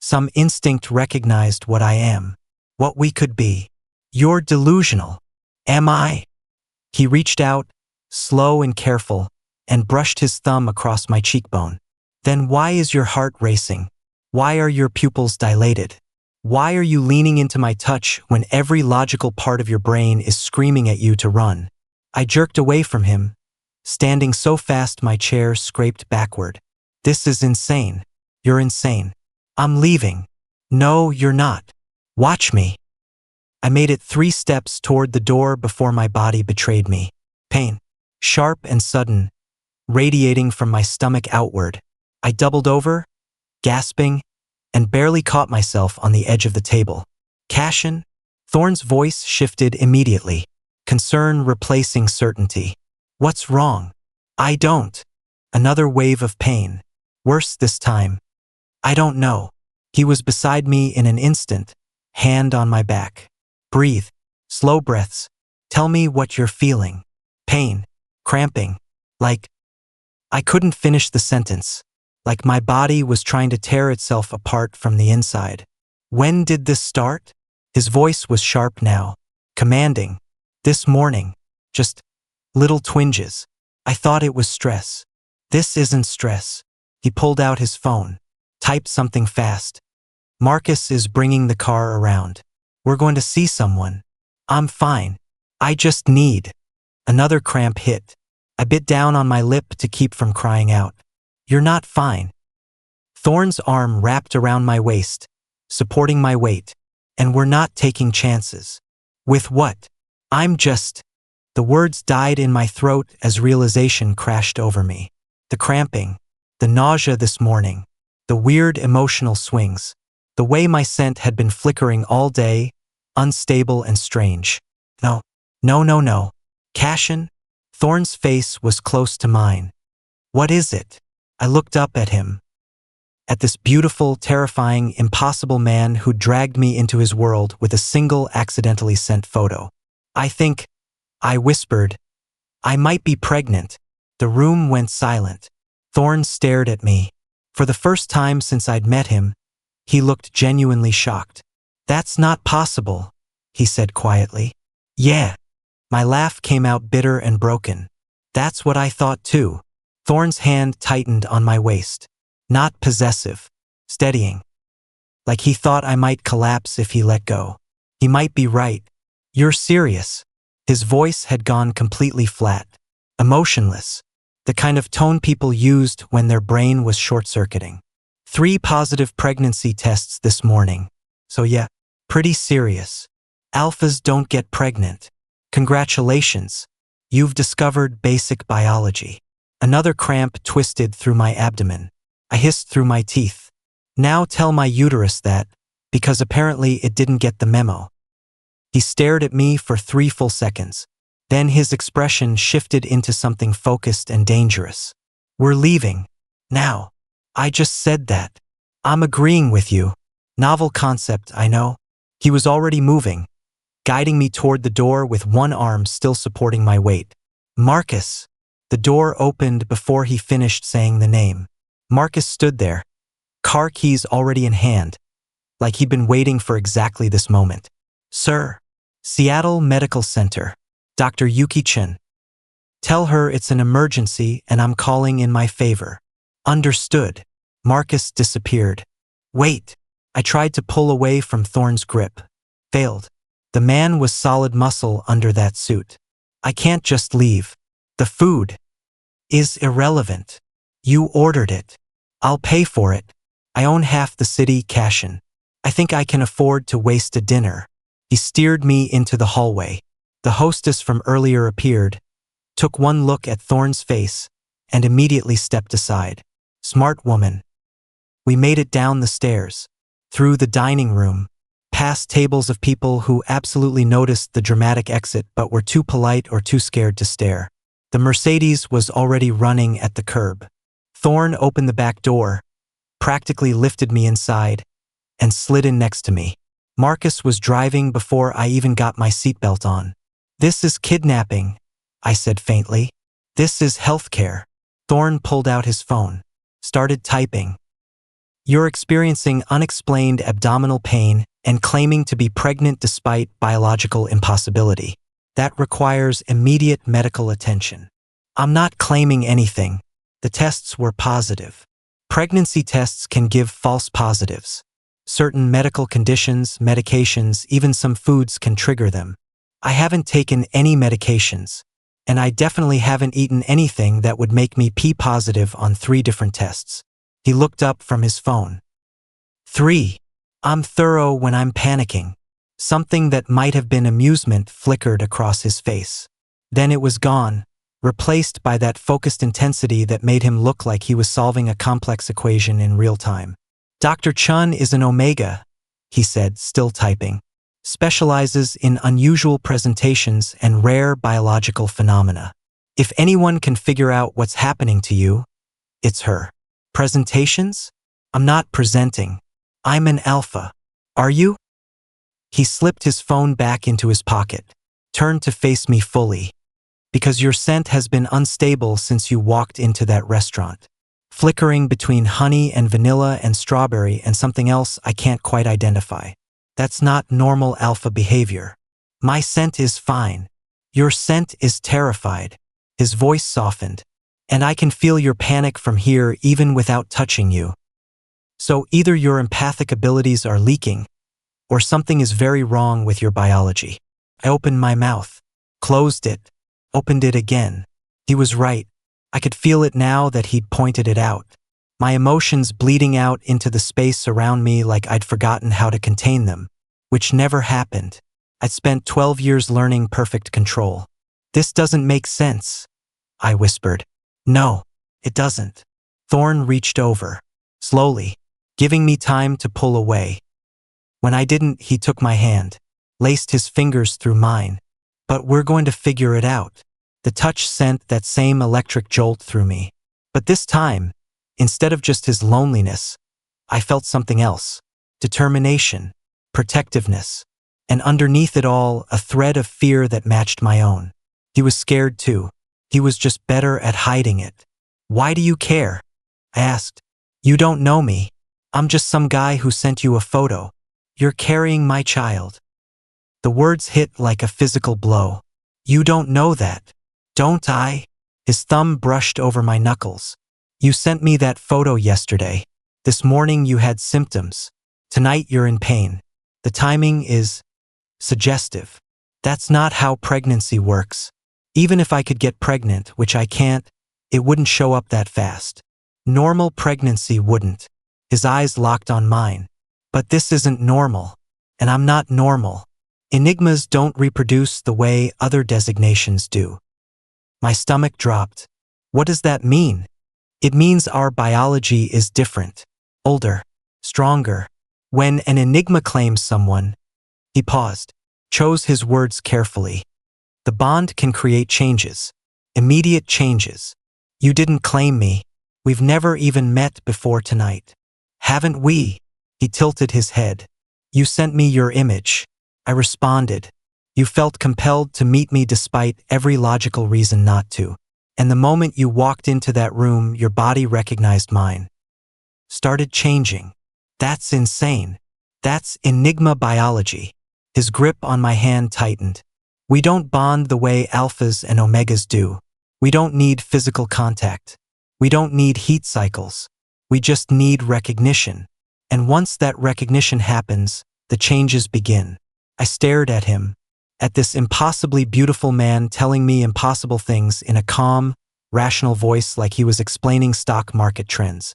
Some instinct recognized what I am, what we could be. You're delusional. Am I? He reached out, slow and careful, and brushed his thumb across my cheekbone. Then why is your heart racing? Why are your pupils dilated? Why are you leaning into my touch when every logical part of your brain is screaming at you to run? I jerked away from him, standing so fast my chair scraped backward. This is insane. You're insane. I'm leaving. No, you're not. Watch me. I made it 3 steps toward the door before my body betrayed me. Pain, sharp and sudden, radiating from my stomach outward. I doubled over, gasping, and barely caught myself on the edge of the table. Cashin? Thorne's voice shifted immediately, concern replacing certainty. What's wrong? I don't. Another wave of pain. Worse this time. I don't know. He was beside me in an instant, hand on my back. Breathe. Slow breaths. Tell me what you're feeling. Pain. Cramping. Like I couldn't finish the sentence. Like my body was trying to tear itself apart from the inside. When did this start? His voice was sharp now, commanding. This morning. Just little twinges. I thought it was stress. This isn't stress. He pulled out his phone. Typed something fast. Marcus is bringing the car around. We're going to see someone. I'm fine. I just need. Another cramp hit. I bit down on my lip to keep from crying out. You're not fine. Thorne's arm wrapped around my waist, supporting my weight. And we're not taking chances. With what? I'm just. The words died in my throat as realization crashed over me. The cramping, the nausea this morning, the weird emotional swings, the way my scent had been flickering all day, unstable and strange. No, No, no, no. Cashin? Thorne's face was close to mine. What is it? I looked up at him. At this beautiful, terrifying, impossible man who dragged me into his world with a single accidentally sent photo. I whispered, I might be pregnant. The room went silent. Thorne stared at me. For the first time since I'd met him, he looked genuinely shocked. That's not possible, he said quietly. Yeah. My laugh came out bitter and broken. That's what I thought too. Thorne's hand tightened on my waist. Not possessive. Steadying. Like he thought I might collapse if he let go. He might be right. You're serious. His voice had gone completely flat. Emotionless. The kind of tone people used when their brain was short-circuiting. 3 positive pregnancy tests this morning. So yeah, pretty serious. Alphas don't get pregnant. Congratulations. You've discovered basic biology. Another cramp twisted through my abdomen. I hissed through my teeth. Now tell my uterus that, because apparently it didn't get the memo. He stared at me for 3 full seconds. Then his expression shifted into something focused and dangerous. We're leaving. Now. I just said that. I'm agreeing with you. Novel concept, I know. He was already moving, guiding me toward the door with one arm still supporting my weight. Marcus. The door opened before he finished saying the name. Marcus stood there, car keys already in hand, like he'd been waiting for exactly this moment. Sir. Seattle Medical Center. Dr. Yuki-chan. Tell her it's an emergency and I'm calling in my favor. Understood. Marcus disappeared. Wait. I tried to pull away from Thorne's grip. Failed. The man was solid muscle under that suit. I can't just leave. The food is irrelevant. You ordered it. I'll pay for it. I own half the city, Cashin. I think I can afford to waste a dinner. He steered me into the hallway. The hostess from earlier appeared, took one look at Thorne's face, and immediately stepped aside. Smart woman. We made it down the stairs, through the dining room, past tables of people who absolutely noticed the dramatic exit but were too polite or too scared to stare. The Mercedes was already running at the curb. Thorne opened the back door, practically lifted me inside, and slid in next to me. Marcus was driving before I even got my seatbelt on. This is kidnapping, I said faintly. This is healthcare. Thorne pulled out his phone, started typing. You're experiencing unexplained abdominal pain and claiming to be pregnant despite biological impossibility. That requires immediate medical attention. I'm not claiming anything. The tests were positive. Pregnancy tests can give false positives. Certain medical conditions, medications, even some foods can trigger them. I haven't taken any medications, and I definitely haven't eaten anything that would make me P positive on 3 different tests. He looked up from his phone. 3. I'm thorough when I'm panicking. Something that might have been amusement flickered across his face. Then it was gone, replaced by that focused intensity that made him look like he was solving a complex equation in real time. Dr. Chun is an Omega, he said, still typing. Specializes in unusual presentations and rare biological phenomena. If anyone can figure out what's happening to you, it's her. Presentations? I'm not presenting. I'm an alpha. Are you? He slipped his phone back into his pocket, turned to face me fully. Because your scent has been unstable since you walked into that restaurant. Flickering between honey and vanilla and strawberry and something else I can't quite identify. That's not normal alpha behavior. My scent is fine. Your scent is terrified. His voice softened. And I can feel your panic from here even without touching you. So either your empathic abilities are leaking, or something is very wrong with your biology. I opened my mouth, closed it, opened it again. He was right. I could feel it now that he'd pointed it out. My emotions bleeding out into the space around me like I'd forgotten how to contain them, which never happened. I'd spent 12 years learning perfect control. This doesn't make sense, I whispered. No, it doesn't. Thorne reached over, slowly, giving me time to pull away. When I didn't, he took my hand, laced his fingers through mine. But we're going to figure it out. The touch sent that same electric jolt through me. But this time, instead of just his loneliness, I felt something else. Determination, protectiveness, and underneath it all, a thread of fear that matched my own. He was scared too. He was just better at hiding it. "Why do you care?" I asked. "You don't know me. I'm just some guy who sent you a photo. You're carrying my child." The words hit like a physical blow. "You don't know that, don't I?" His thumb brushed over my knuckles. "You sent me that photo yesterday. This morning you had symptoms. Tonight you're in pain. The timing is suggestive. That's not how pregnancy works. Even if I could get pregnant, which I can't, it wouldn't show up that fast. Normal pregnancy wouldn't." His eyes locked on mine. "But this isn't normal. And I'm not normal. Enigmas don't reproduce the way other designations do." My stomach dropped. "What does that mean?" "It means our biology is different. Older. Stronger. When an enigma claims someone..." He paused, chose his words carefully. "The bond can create changes. Immediate changes. You didn't claim me. We've never even met before tonight. Haven't we?" He tilted his head. "You sent me your image." I responded. "You felt compelled to meet me despite every logical reason not to. And the moment you walked into that room, your body recognized mine. Started changing. That's insane. That's enigma biology." His grip on my hand tightened. "We don't bond the way alphas and omegas do. We don't need physical contact. We don't need heat cycles. We just need recognition. And once that recognition happens, the changes begin." I stared at him, at this impossibly beautiful man telling me impossible things in a calm, rational voice like he was explaining stock market trends.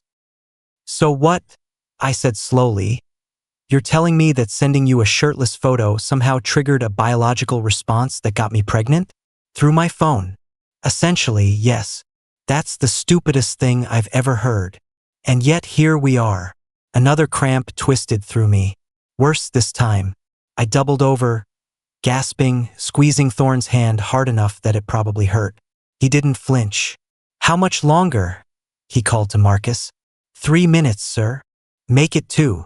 "So what?" I said slowly. "You're telling me that sending you a shirtless photo somehow triggered a biological response that got me pregnant? Through my phone?" "Essentially, yes. That's the stupidest thing I've ever heard. And yet here we are." Another cramp twisted through me. Worse this time. I doubled over, gasping, squeezing Thorne's hand hard enough that it probably hurt. He didn't flinch. "How much longer?" he called to Marcus. 3 minutes, sir." "Make it 2.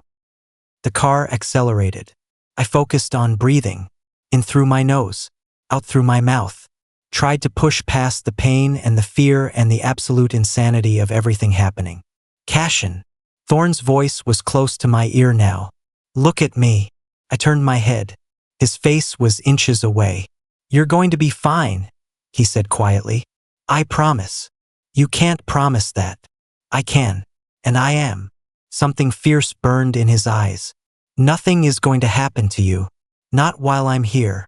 The car accelerated. I focused on breathing, in through my nose, out through my mouth. Tried to push past the pain and the fear and the absolute insanity of everything happening. "Cashin." Thorne's voice was close to my ear now. "Look at me." I turned my head. His face was inches away. "You're going to be fine," he said quietly. "I promise." "You can't promise that." "I can. And I am." Something fierce burned in his eyes. "Nothing is going to happen to you. Not while I'm here.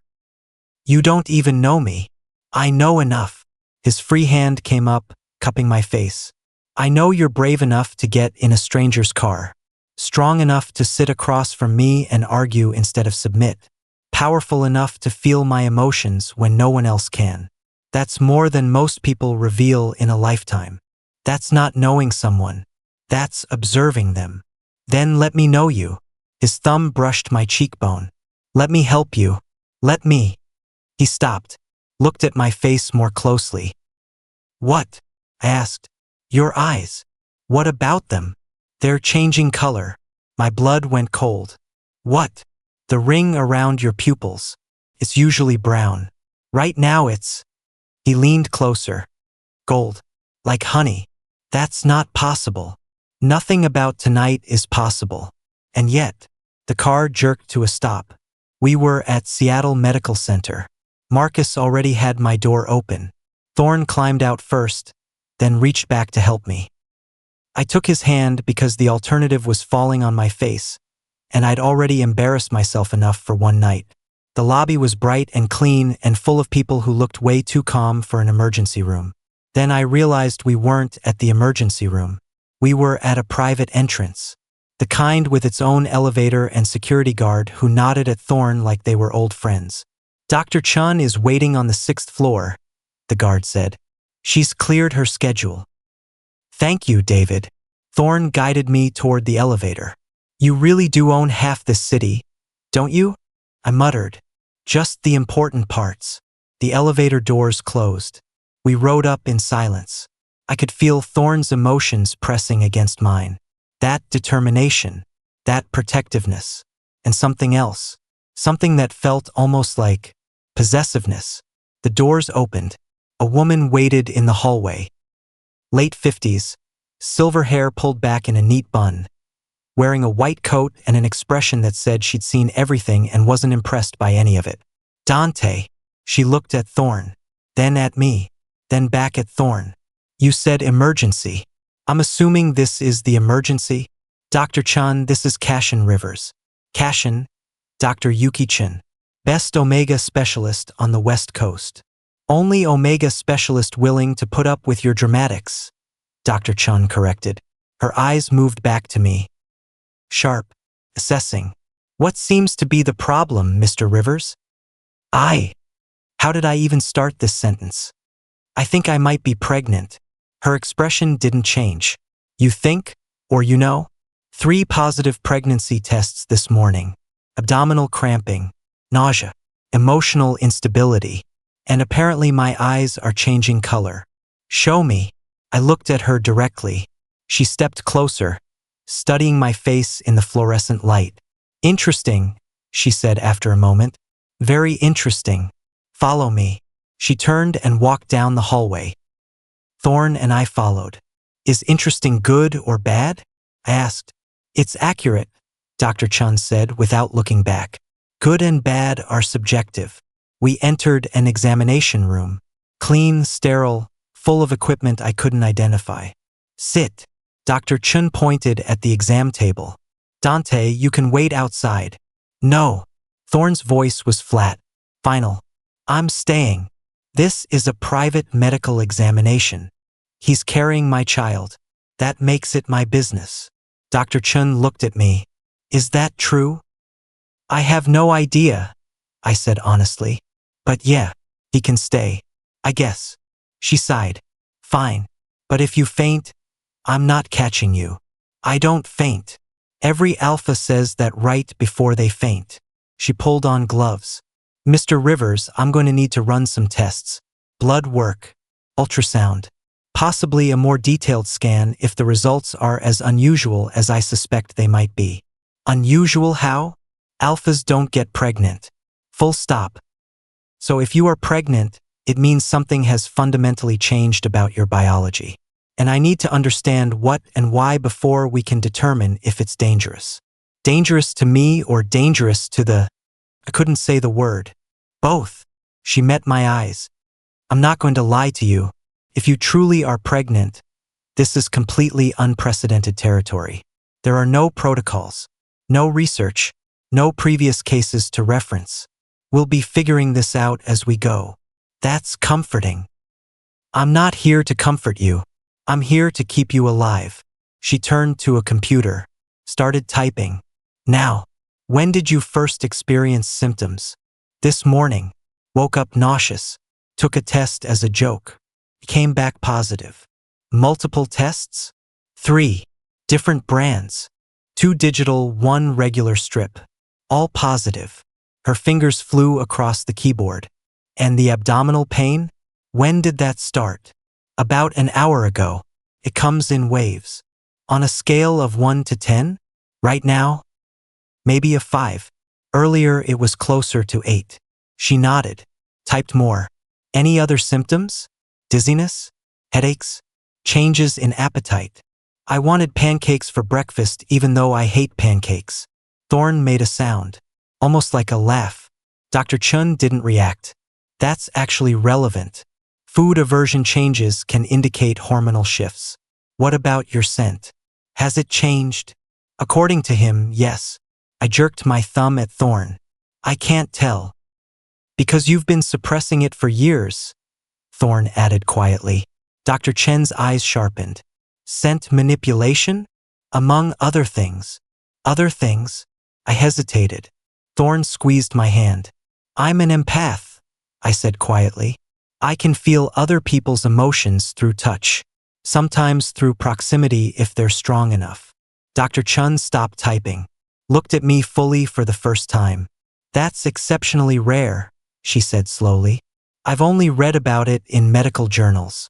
You don't even know me." "I know enough." His free hand came up, cupping my face. "I know you're brave enough to get in a stranger's car. Strong enough to sit across from me and argue instead of submit. Powerful enough to feel my emotions when no one else can. That's more than most people reveal in a lifetime. That's not knowing someone. That's observing them. Then let me know you." His thumb brushed my cheekbone. "Let me help you. Let me." He stopped, looked at my face more closely. "What?" I asked. "Your eyes. What about them? They're changing color." My blood went cold. "What?" "The ring around your pupils. It's usually brown. Right now it's..." He leaned closer. "Gold. Like honey. That's not possible. Nothing about tonight is possible." And yet, the car jerked to a stop. We were at Seattle Medical Center. Marcus already had my door open. Thorne climbed out first, then reached back to help me. I took his hand because the alternative was falling on my face, and I'd already embarrassed myself enough for one night. The lobby was bright and clean and full of people who looked way too calm for an emergency room. Then I realized we weren't at the emergency room. We were at a private entrance. The kind with its own elevator and security guard who nodded at Thorne like they were old friends. "Dr. Chun is waiting on the 6th floor, the guard said. "She's cleared her schedule." "Thank you, David." Thorne guided me toward the elevator. "You really do own half this city, don't you?" I muttered. "Just the important parts." The elevator doors closed. We rode up in silence. I could feel Thorne's emotions pressing against mine. That determination, that protectiveness, and something else. Something that felt almost like possessiveness. The doors opened. A woman waited in the hallway. Late 50s, silver hair pulled back in a neat bun, wearing a white coat and an expression that said she'd seen everything and wasn't impressed by any of it. Dante, she looked at Thorne, then at me, then back at Thorne. You said emergency. I'm assuming this is the emergency? Dr. Chun, this is Cashin Rivers. Cashin, Dr. Yuki Chun, best Omega specialist on the West Coast. Only Omega specialist willing to put up with your dramatics, Dr. Chun corrected. Her eyes moved back to me. Sharp, assessing. What seems to be the problem, Mr. Rivers? How did I even start this sentence? I think I might be pregnant. Her expression didn't change. You think, or you know? 3 positive pregnancy tests this morning. Abdominal cramping, nausea, emotional instability, and apparently my eyes are changing color. Show me. I looked at her directly. She stepped closer, studying my face in the fluorescent light. Interesting, she said after a moment. Very interesting. Follow me. She turned and walked down the hallway. Thorne and I followed. Is interesting good or bad? I asked. It's accurate, Dr. Chun said without looking back. Good and bad are subjective. We entered an examination room. Clean, sterile, full of equipment I couldn't identify. Sit. Dr. Chun pointed at the exam table. Dante, you can wait outside. No. Thorne's voice was flat. Final. I'm staying. This is a private medical examination. He's carrying my child. That makes it my business. Dr. Chun looked at me. Is that true? I have no idea, I said honestly. But yeah, he can stay. I guess. She sighed. Fine. But if you faint, I'm not catching you. I don't faint. Every alpha says that right before they faint. She pulled on gloves. Mr. Rivers, I'm going to need to run some tests. Blood work, ultrasound, possibly a more detailed scan if the results are as unusual as I suspect they might be. Unusual how? Alphas don't get pregnant. Full stop. So if you are pregnant, it means something has fundamentally changed about your biology. And I need to understand what and why before we can determine if it's dangerous. Dangerous to me or dangerous to the… I couldn't say the word. Both. She met my eyes. I'm not going to lie to you. If you truly are pregnant, this is completely unprecedented territory. There are no protocols, no research, no previous cases to reference. We'll be figuring this out as we go. That's comforting. I'm not here to comfort you. I'm here to keep you alive. She turned to a computer, started typing. Now, when did you first experience symptoms? This morning. Woke up nauseous. Took a test as a joke. Came back positive. Multiple tests? 3. Different brands. 2 digital, 1 regular strip. All positive. Her fingers flew across the keyboard. And the abdominal pain? When did that start? About an hour ago. It comes in waves. On a scale of 1 to 10? Right now? Maybe a 5. Earlier it was closer to 8. She nodded. Typed more. Any other symptoms? Dizziness? Headaches? Changes in appetite? I wanted pancakes for breakfast even though I hate pancakes. Thorne made a sound. Almost like a laugh. Dr. Chun didn't react. That's actually relevant. Food aversion changes can indicate hormonal shifts. What about your scent? Has it changed? According to him, yes. I jerked my thumb at Thorne. I can't tell. Because you've been suppressing it for years, Thorne added quietly. Dr. Chen's eyes sharpened. Scent manipulation? Among other things. Other things? I hesitated. Thorne squeezed my hand. I'm an empath, I said quietly. I can feel other people's emotions through touch. Sometimes through proximity if they're strong enough. Dr. Chun stopped typing. Looked at me fully for the first time. That's exceptionally rare, she said slowly. I've only read about it in medical journals.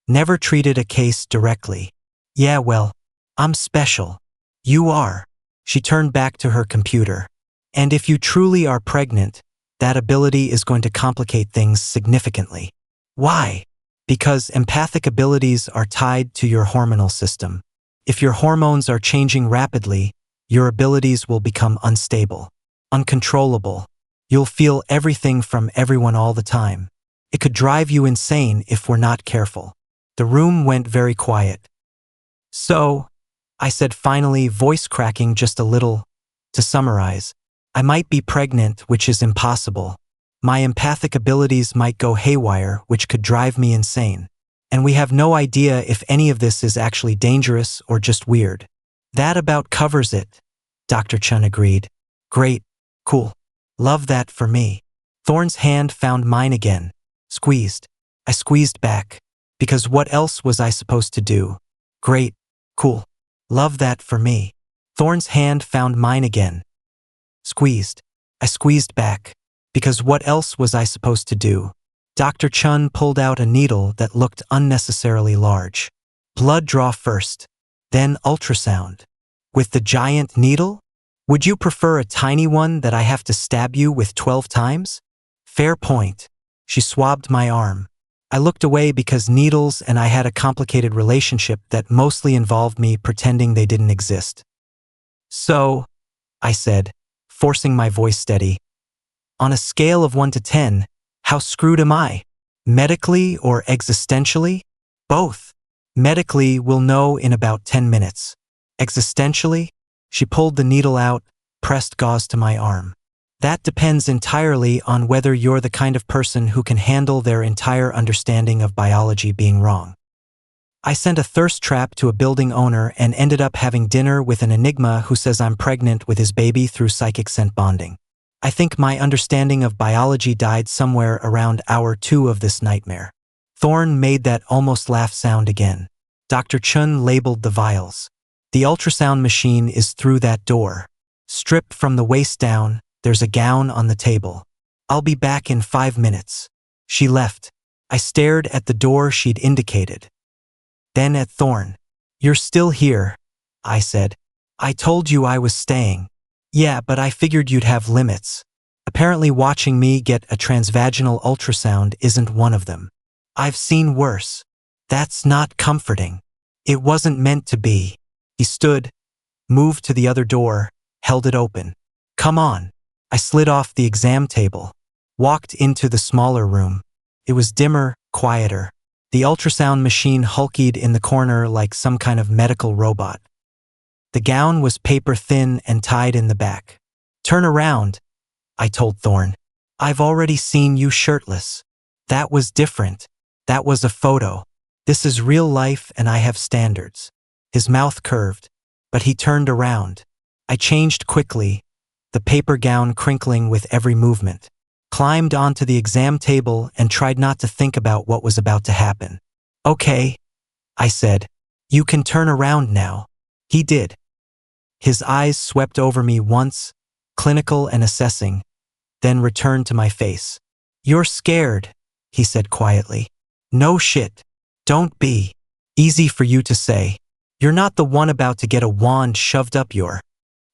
Never treated a case directly. Yeah, well, I'm special. You are. She turned back to her computer. And if you truly are pregnant, that ability is going to complicate things significantly. Why? Because empathic abilities are tied to your hormonal system. If your hormones are changing rapidly, your abilities will become unstable, uncontrollable. You'll feel everything from everyone all the time. It could drive you insane if we're not careful. The room went very quiet. So, I said finally, voice cracking just a little. To summarize, I might be pregnant, which is impossible. My empathic abilities might go haywire, which could drive me insane. And we have no idea if any of this is actually dangerous or just weird. That about covers it, Dr. Chun agreed. Great. Cool. Love that for me. Thorne's hand found mine again. Squeezed. I squeezed back. Because what else was I supposed to do? Great. Cool. Love that for me. Thorne's hand found mine again. Squeezed. I squeezed back. Because what else was I supposed to do? Dr. Chun pulled out a needle that looked unnecessarily large. Blood draw first, then ultrasound. With the giant needle? Would you prefer a tiny one that I have to stab you with 12 times? Fair point. She swabbed my arm. I looked away because needles and I had a complicated relationship that mostly involved me pretending they didn't exist. So, I said, forcing my voice steady, on a scale of 1 to 10, how screwed am I? Medically or existentially? Both. Medically, we'll know in about 10 minutes. Existentially? She pulled the needle out, pressed gauze to my arm. That depends entirely on whether you're the kind of person who can handle their entire understanding of biology being wrong. I sent a thirst trap to a building owner and ended up having dinner with an Enigma who says I'm pregnant with his baby through psychic scent bonding. I think my understanding of biology died somewhere around hour 2 of this nightmare. Thorne made that almost laugh sound again. Dr. Chun labeled the vials. The ultrasound machine is through that door. Stripped from the waist down, there's a gown on the table. I'll be back in 5 minutes. She left. I stared at the door she'd indicated. Then at Thorne. You're still here, I said. I told you I was staying. Yeah, but I figured you'd have limits. Apparently watching me get a transvaginal ultrasound isn't one of them. I've seen worse. That's not comforting. It wasn't meant to be. He stood, moved to the other door, held it open. Come on. I slid off the exam table, walked into the smaller room. It was dimmer, quieter. The ultrasound machine hulked in the corner like some kind of medical robot. The gown was paper thin and tied in the back. Turn around, I told Thorne. I've already seen you shirtless. That was different. That was a photo. This is real life and I have standards. His mouth curved, but he turned around. I changed quickly, the paper gown crinkling with every movement. Climbed onto the exam table and tried not to think about what was about to happen. Okay, I said. You can turn around now. He did. His eyes swept over me once, clinical and assessing, then returned to my face. You're scared, he said quietly. No shit. Don't be. Easy for you to say. You're not the one about to get a wand shoved up your.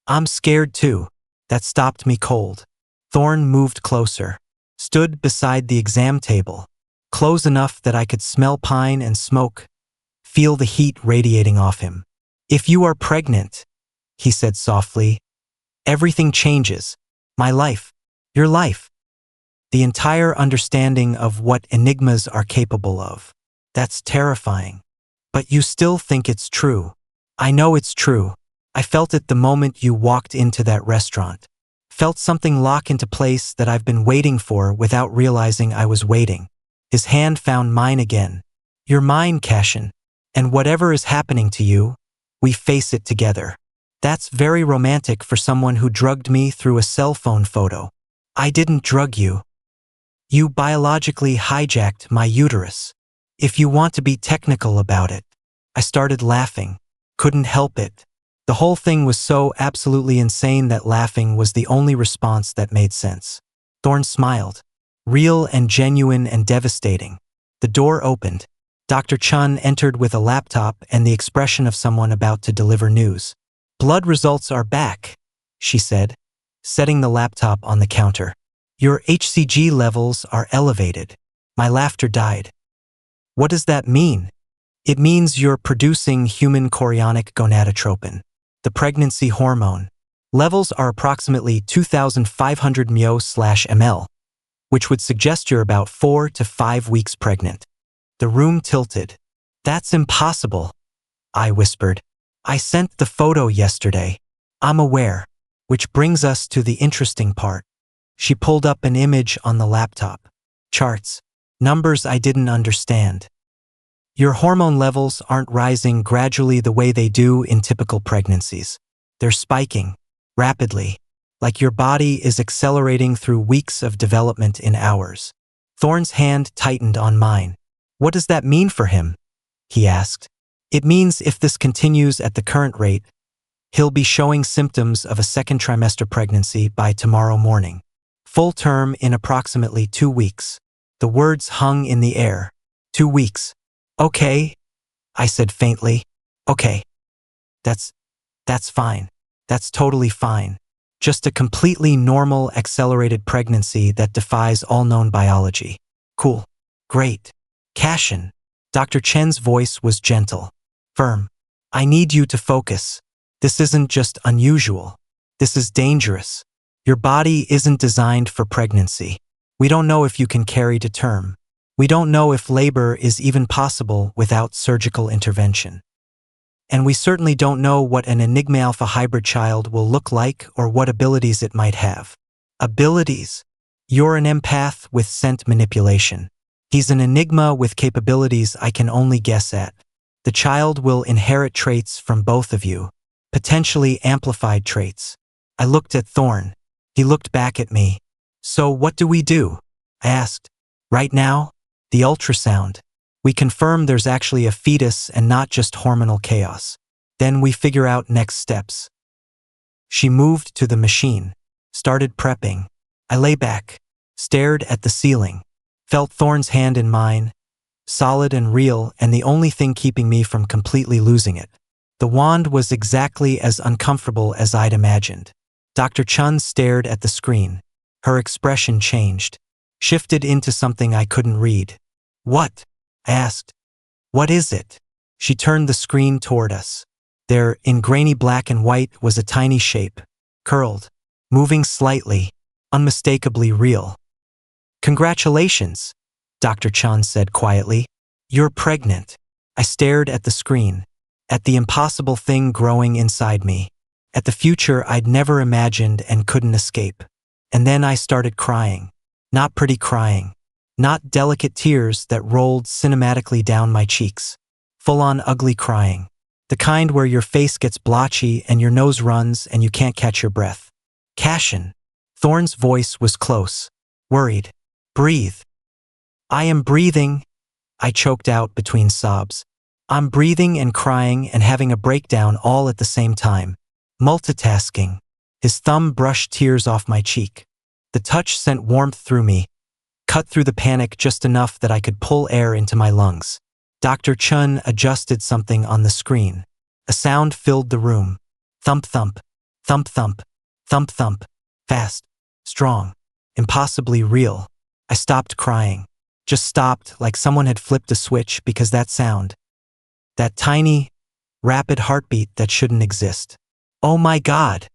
I'm scared too. That stopped me cold. Thorne moved closer, stood beside the exam table, close enough that I could smell pine and smoke, feel the heat radiating off him. If you are pregnant, he said softly, everything changes. My life. Your life. The entire understanding of what enigmas are capable of. That's terrifying. But you still think it's true. I know it's true. I felt it the moment you walked into that restaurant. Felt something lock into place that I've been waiting for without realizing I was waiting. His hand found mine again. You're mine, Cashin. And whatever is happening to you, we face it together. That's very romantic for someone who drugged me through a cell phone photo. I didn't drug you. You biologically hijacked my uterus. If you want to be technical about it. I started laughing. Couldn't help it. The whole thing was so absolutely insane that laughing was the only response that made sense. Thorne smiled. Real and genuine and devastating. The door opened. Dr. Chun entered with a laptop and the expression of someone about to deliver news. "Blood results are back," she said, setting the laptop on the counter. "Your HCG levels are elevated." My laughter died. "What does that mean?" "It means you're producing human chorionic gonadotropin, the pregnancy hormone. Levels are approximately 2,500 myo/ml, which would suggest you're about 4 to 5 weeks pregnant." The room tilted. "That's impossible," I whispered. "I sent the photo yesterday." "I'm aware." Which brings us to the interesting part. She pulled up an image on the laptop. Charts. Numbers I didn't understand. "Your hormone levels aren't rising gradually the way they do in typical pregnancies. They're spiking rapidly, like your body is accelerating through weeks of development in hours." Thorne's hand tightened on mine. "What does that mean for him?" he asked. "It means if this continues at the current rate, he'll be showing symptoms of a second trimester pregnancy by tomorrow morning. Full term in approximately 2 weeks." The words hung in the air. 2 weeks. "Okay," I said faintly. "Okay. That's fine. That's totally fine. Just a completely normal accelerated pregnancy that defies all known biology. Cool. Great. Cashin." Dr. Chen's voice was gentle, firm. "I need you to focus. This isn't just unusual. This is dangerous. Your body isn't designed for pregnancy. We don't know if you can carry to term. We don't know if labor is even possible without surgical intervention. And we certainly don't know what an Enigma Alpha hybrid child will look like or what abilities it might have." "Abilities? You're an empath with scent manipulation. He's an Enigma with capabilities I can only guess at. The child will inherit traits from both of you, potentially amplified traits." I looked at Thorne. He looked back at me. "So what do we do?" I asked. "Right now, the ultrasound. We confirm there's actually a fetus and not just hormonal chaos. Then we figure out next steps." She moved to the machine, started prepping. I lay back, stared at the ceiling, felt Thorne's hand in mine, solid and real and the only thing keeping me from completely losing it. The wand was exactly as uncomfortable as I'd imagined. Dr. Chun stared at the screen. Her expression changed, shifted into something I couldn't read. "What?" I asked. "What is it?" She turned the screen toward us. There, in grainy black and white, was a tiny shape, curled, moving slightly, unmistakably real. "Congratulations," Dr. Chun said quietly. "You're pregnant." I stared at the screen, at the impossible thing growing inside me, at the future I'd never imagined and couldn't escape. And then I started crying. Not pretty crying. Not delicate tears that rolled cinematically down my cheeks. Full-on ugly crying. The kind where your face gets blotchy and your nose runs and you can't catch your breath. "Cashin." Thorne's voice was close, worried. "Breathe." "I am breathing," I choked out between sobs. "I'm breathing and crying and having a breakdown all at the same time. Multitasking." His thumb brushed tears off my cheek. The touch sent warmth through me, cut through the panic just enough that I could pull air into my lungs. Dr. Chun adjusted something on the screen. A sound filled the room. Thump thump, thump thump, thump thump. Fast, strong, impossibly real. I stopped crying. Just stopped, like someone had flipped a switch, because that sound, that tiny, rapid heartbeat that shouldn't exist. "Oh my God,"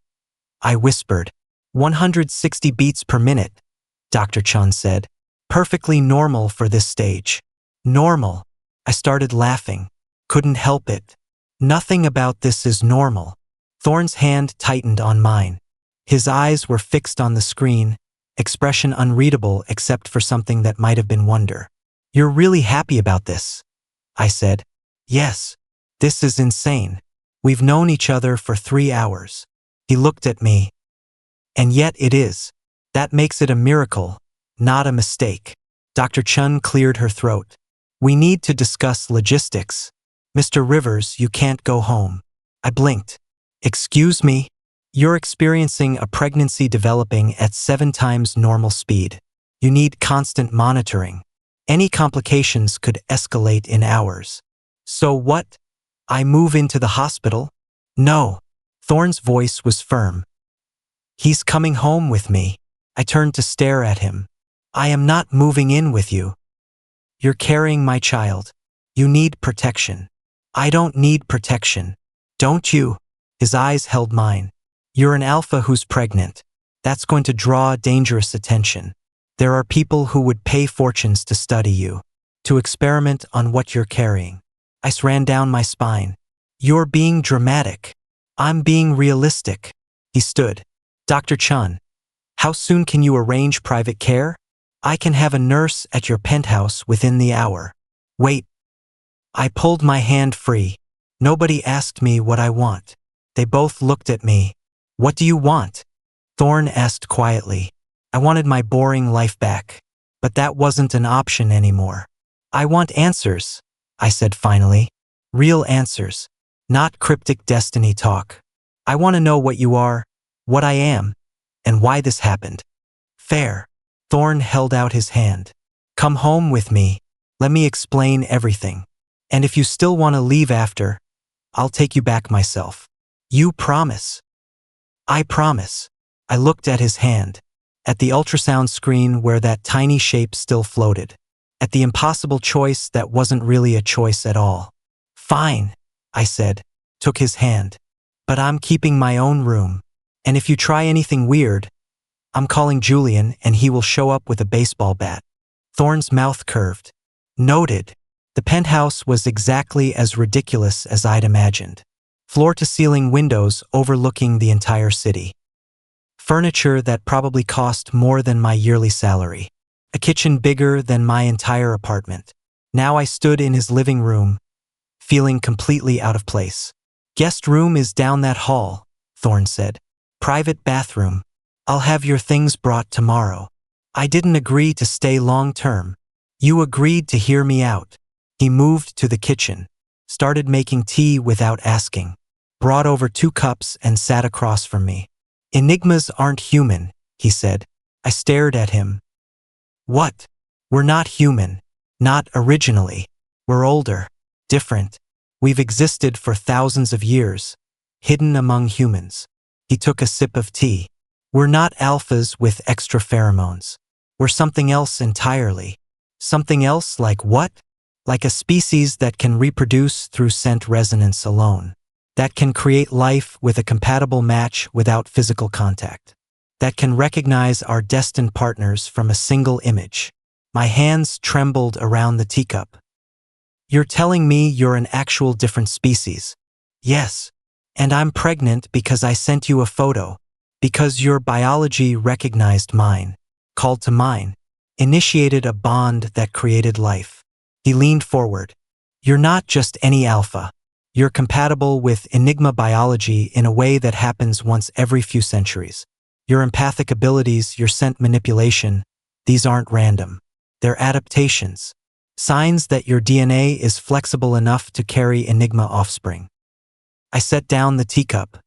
I whispered. 160 beats per minute, Dr. Chun said. "Perfectly normal for this stage." Normal. I started laughing. Couldn't help it. "Nothing about this is normal." Thorne's hand tightened on mine. His eyes were fixed on the screen, expression unreadable except for something that might have been wonder. "You're really happy about this?" I said. "Yes. This is insane. We've known each other for 3 hours." He looked at me. "And yet it is. That makes it a miracle, not a mistake." Dr. Chun cleared her throat. "We need to discuss logistics. Mr. Rivers, you can't go home." I blinked. "Excuse me? You're experiencing a pregnancy developing at 7 times normal speed. You need constant monitoring. Any complications could escalate in hours. So what? I move into the hospital? No. Thorne's voice was firm. He's coming home with me. I turned to stare at him. I am not moving in with you. You're carrying my child. You need protection. I don't need protection. Don't you? His eyes held mine. You're an alpha who's pregnant. That's going to draw dangerous attention. There are people who would pay fortunes to study you, to experiment on what you're carrying. Ice ran down my spine. You're being dramatic. I'm being realistic. He stood. Dr. Chun, how soon can you arrange private care? I can have a nurse at your penthouse within the hour. Wait. I pulled my hand free. Nobody asked me what I want. They both looked at me. What do you want? Thorne asked quietly. I wanted my boring life back. But that wasn't an option anymore. I want answers, I said finally. Real answers. Not cryptic destiny talk. I want to know what you are, what I am, and why this happened. Fair. Thorne held out his hand. Come home with me. Let me explain everything. And if you still want to leave after, I'll take you back myself. You promise? I promise. I looked at his hand, at the ultrasound screen where that tiny shape still floated, at the impossible choice that wasn't really a choice at all. Fine, I said, took his hand. But I'm keeping my own room. And if you try anything weird, I'm calling Julian and he will show up with a baseball bat. Thorne's mouth curved. Noted. The penthouse was exactly as ridiculous as I'd imagined. Floor-to-ceiling windows overlooking the entire city. Furniture that probably cost more than my yearly salary. A kitchen bigger than my entire apartment. Now I stood in his living room, feeling completely out of place. Guest room is down that hall, Thorne said. Private bathroom. I'll have your things brought tomorrow. I didn't agree to stay long-term. You agreed to hear me out. He moved to the kitchen, started making tea without asking, brought over 2 cups and sat across from me. Enigmas aren't human, he said. I stared at him. What? We're not human. Not originally. We're older. Different. We've existed for thousands of years, hidden among humans. He took a sip of tea. We're not alphas with extra pheromones. We're something else entirely. Something else like what? Like a species that can reproduce through scent resonance alone. That can create life with a compatible match without physical contact. That can recognize our destined partners from a single image. My hands trembled around the teacup. You're telling me you're an actual different species? Yes. And I'm pregnant because I sent you a photo. Because your biology recognized mine, called to mine, initiated a bond that created life. He leaned forward. You're not just any alpha. You're compatible with Enigma biology in a way that happens once every few centuries. Your empathic abilities, your scent manipulation, these aren't random. They're adaptations. Signs that your DNA is flexible enough to carry Enigma offspring. I set down the teacup.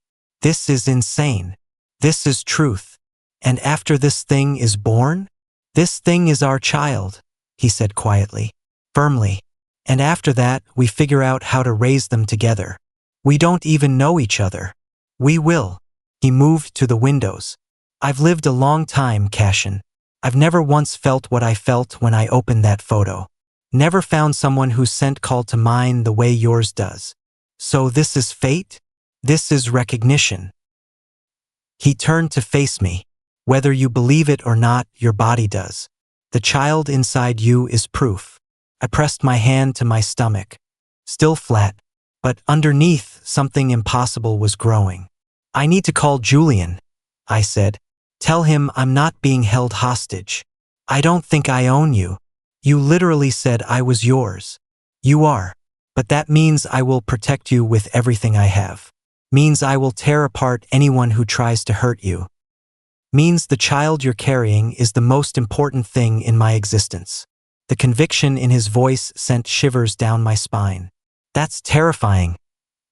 This is insane. This is truth. And after this thing is born? This thing is our child, he said quietly, firmly. And after that, we figure out how to raise them together. We don't even know each other. We will. He moved to the windows. I've lived a long time, Cashin. I've never once felt what I felt when I opened that photo. Never found someone whose scent called to mine the way yours does. So this is fate? This is recognition. He turned to face me. Whether you believe it or not, your body does. The child inside you is proof. I pressed my hand to my stomach. Still flat, but underneath something impossible was growing. I need to call Julian, I said. Tell him I'm not being held hostage. I don't think I own you. You literally said I was yours. You are. But that means I will protect you with everything I have. Means I will tear apart anyone who tries to hurt you. Means the child you're carrying is the most important thing in my existence. The conviction in his voice sent shivers down my spine. That's terrifying,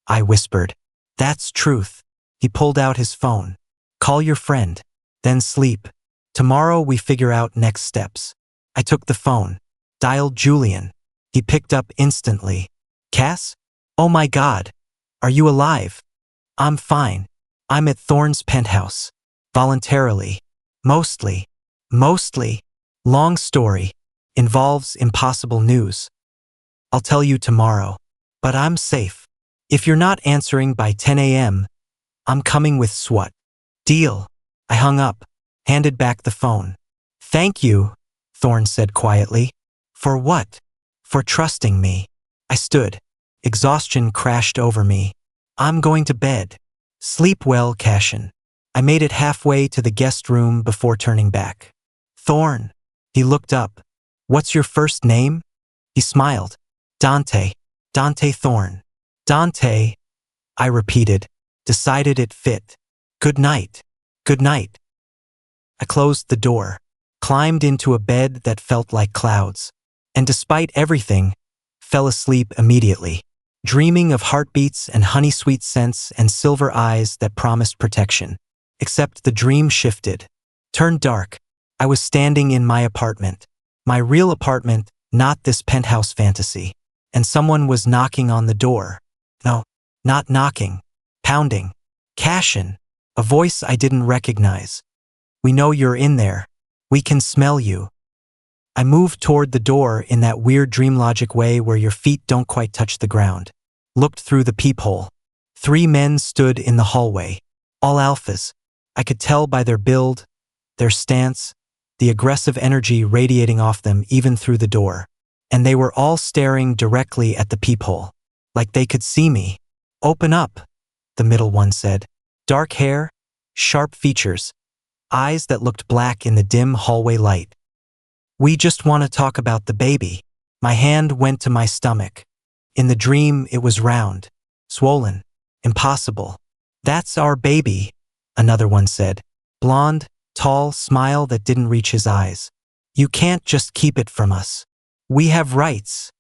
I whispered. That's truth. He pulled out his phone. Call your friend. Then sleep. Tomorrow we figure out next steps. I took the phone, dialed Julian. He picked up instantly. Cass? Oh my God. Are you alive? I'm fine. I'm at Thorne's penthouse. Voluntarily. Mostly. Long story. Involves impossible news. I'll tell you tomorrow. But I'm safe. If you're not answering by 10 a.m., I'm coming with SWAT. Deal. I hung up, handed back the phone. Thank you, Thorne said quietly. For what? For trusting me. I stood. Exhaustion crashed over me. I'm going to bed. Sleep well, Cashin. I made it halfway to the guest room before turning back. Thorne. He looked up. What's your first name? He smiled. Dante. Dante Thorne. Dante, I repeated, decided it fit. Good night. Good night. I closed the door, climbed into a bed that felt like clouds, and despite everything, fell asleep immediately, dreaming of heartbeats and honey-sweet scents and silver eyes that promised protection. Except the dream shifted, turned dark. I was standing in my apartment, my real apartment, not this penthouse fantasy, and someone was knocking on the door. No, not knocking, pounding. Cashin, a voice I didn't recognize. We know you're in there. We can smell you. I moved toward the door in that weird dream logic way where your feet don't quite touch the ground. Looked through the peephole. 3 men stood in the hallway. All alphas. I could tell by their build, their stance, the aggressive energy radiating off them even through the door. And they were all staring directly at the peephole, like they could see me. Open up, the middle one said. Dark hair, sharp features, eyes that looked black in the dim hallway light. We just want to talk about the baby. My hand went to my stomach. In the dream, it was round, swollen, impossible. That's our baby, another one said. Blonde, tall, smile that didn't reach his eyes. You can't just keep it from us. We have rights,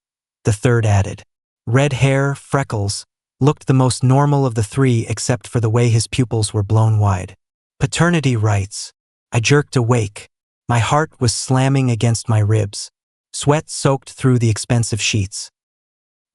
the third added. Red hair, freckles, looked the most normal of the 3 except for the way his pupils were blown wide. Paternity rights. I jerked awake. My heart was slamming against my ribs. Sweat soaked through the expensive sheets.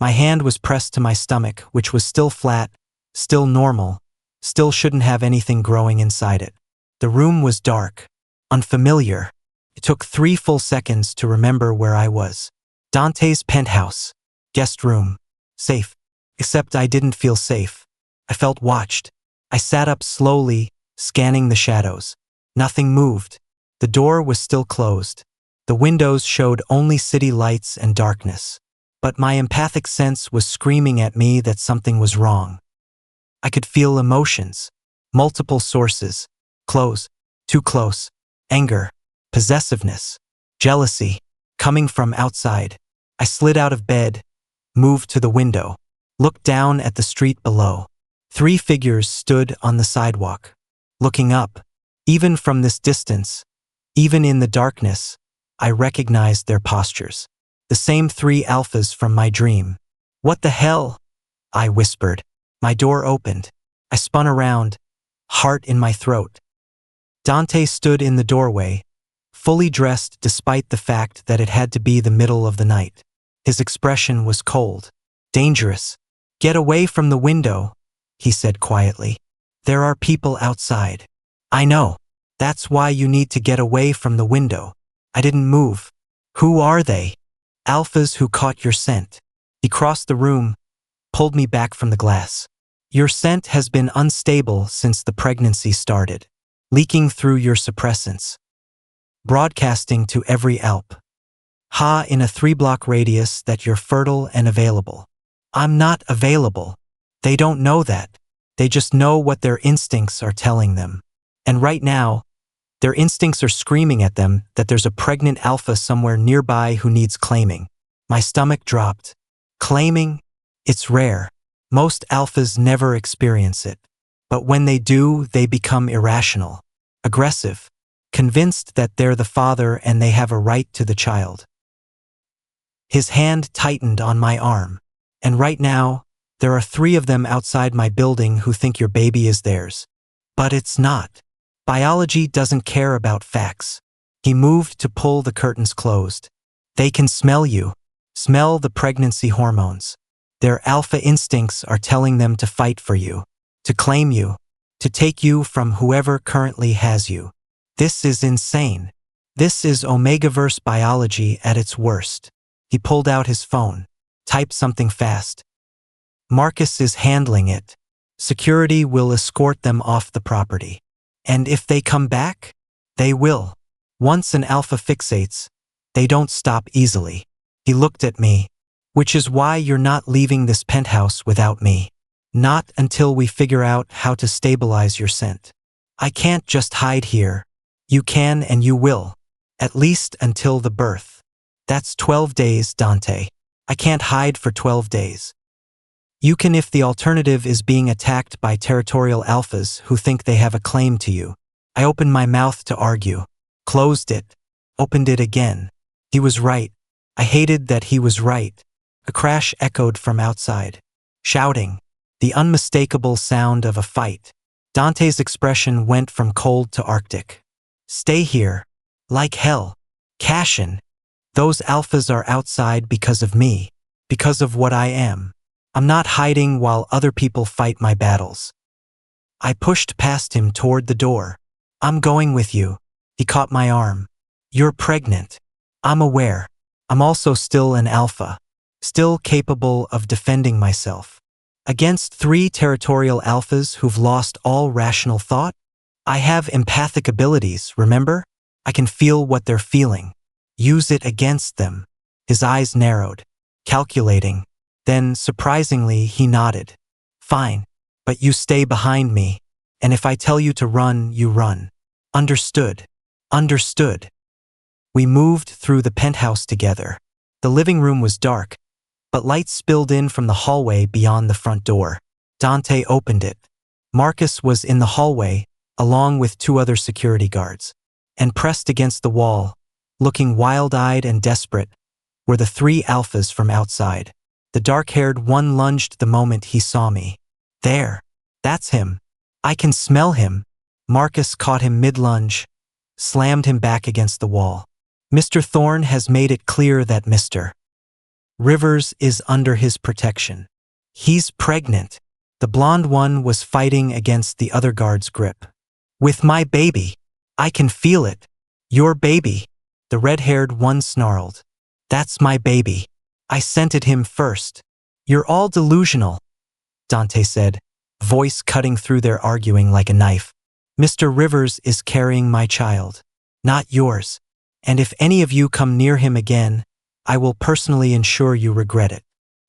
My hand was pressed to my stomach, which was still flat, still normal, still shouldn't have anything growing inside it. The room was dark, unfamiliar. It took 3 full seconds to remember where I was. Dante's penthouse. Guest room. Safe. Except I didn't feel safe. I felt watched. I sat up slowly, scanning the shadows. Nothing moved. The door was still closed. The windows showed only city lights and darkness. But my empathic sense was screaming at me that something was wrong. I could feel emotions. Multiple sources. Close. Too close. Anger. Possessiveness. Jealousy. Coming from outside. I slid out of bed, moved to the window, looked down at the street below. 3 figures stood on the sidewalk. Looking up, even from this distance, even in the darkness, I recognized their postures. The same 3 alphas from my dream. What the hell? I whispered. My door opened. I spun around, heart in my throat. Dante stood in the doorway, fully dressed despite the fact that it had to be the middle of the night. His expression was cold, dangerous. Get away from the window, he said quietly. There are people outside. I know. That's why you need to get away from the window. I didn't move. Who are they? Alphas who caught your scent. He crossed the room, pulled me back from the glass. Your scent has been unstable since the pregnancy started, leaking through your suppressants, broadcasting to every alp. Ha in a 3-block radius that you're fertile and available. I'm not available. They don't know that. They just know what their instincts are telling them. And right now, their instincts are screaming at them that there's a pregnant alpha somewhere nearby who needs claiming. My stomach dropped. Claiming? It's rare. Most alphas never experience it. But when they do, they become irrational, aggressive, convinced that they're the father and they have a right to the child. His hand tightened on my arm. And right now, there are 3 of them outside my building who think your baby is theirs. But it's not. Biology doesn't care about facts. He moved to pull the curtains closed. They can smell you. Smell the pregnancy hormones. Their alpha instincts are telling them to fight for you, to claim you, to take you from whoever currently has you. This is insane. This is Omegaverse biology at its worst. He pulled out his phone. Typed something fast. Marcus is handling it. Security will escort them off the property. And if they come back, they will. Once an alpha fixates, they don't stop easily. He looked at me. Which is why you're not leaving this penthouse without me. Not until we figure out how to stabilize your scent. I can't just hide here. You can and you will. At least until the birth. That's 12 days, Dante. I can't hide for 12 days. You can if the alternative is being attacked by territorial alphas who think they have a claim to you. I opened my mouth to argue. Closed it. Opened it again. He was right. I hated that he was right. A crash echoed from outside. Shouting. The unmistakable sound of a fight. Dante's expression went from cold to arctic. Stay here. Like hell. Cash in. Those alphas are outside because of me. Because of what I am. I'm not hiding while other people fight my battles. I pushed past him toward the door. I'm going with you. He caught my arm. You're pregnant. I'm aware. I'm also still an alpha. Still capable of defending myself. Against 3 territorial alphas who've lost all rational thought? I have empathic abilities, remember? I can feel what they're feeling. Use it against them. His eyes narrowed. Calculating. Then, surprisingly, he nodded. Fine. But you stay behind me. And if I tell you to run, you run. Understood. Understood. We moved through the penthouse together. The living room was dark, but light spilled in from the hallway beyond the front door. Dante opened it. Marcus was in the hallway, along with 2 other security guards. And pressed against the wall, looking wild-eyed and desperate, were the 3 alphas from outside. The dark-haired one lunged the moment he saw me. There. That's him. I can smell him. Marcus caught him mid-lunge, slammed him back against the wall. Mr. Thorne has made it clear that Mr. Rivers is under his protection. He's pregnant. The blonde one was fighting against the other guard's grip. With my baby. I can feel it. Your baby. The red-haired one snarled. That's my baby. I scented him first. You're all delusional, Dante said, voice cutting through their arguing like a knife. Mr. Rivers is carrying my child, not yours. And if any of you come near him again, I will personally ensure you regret it.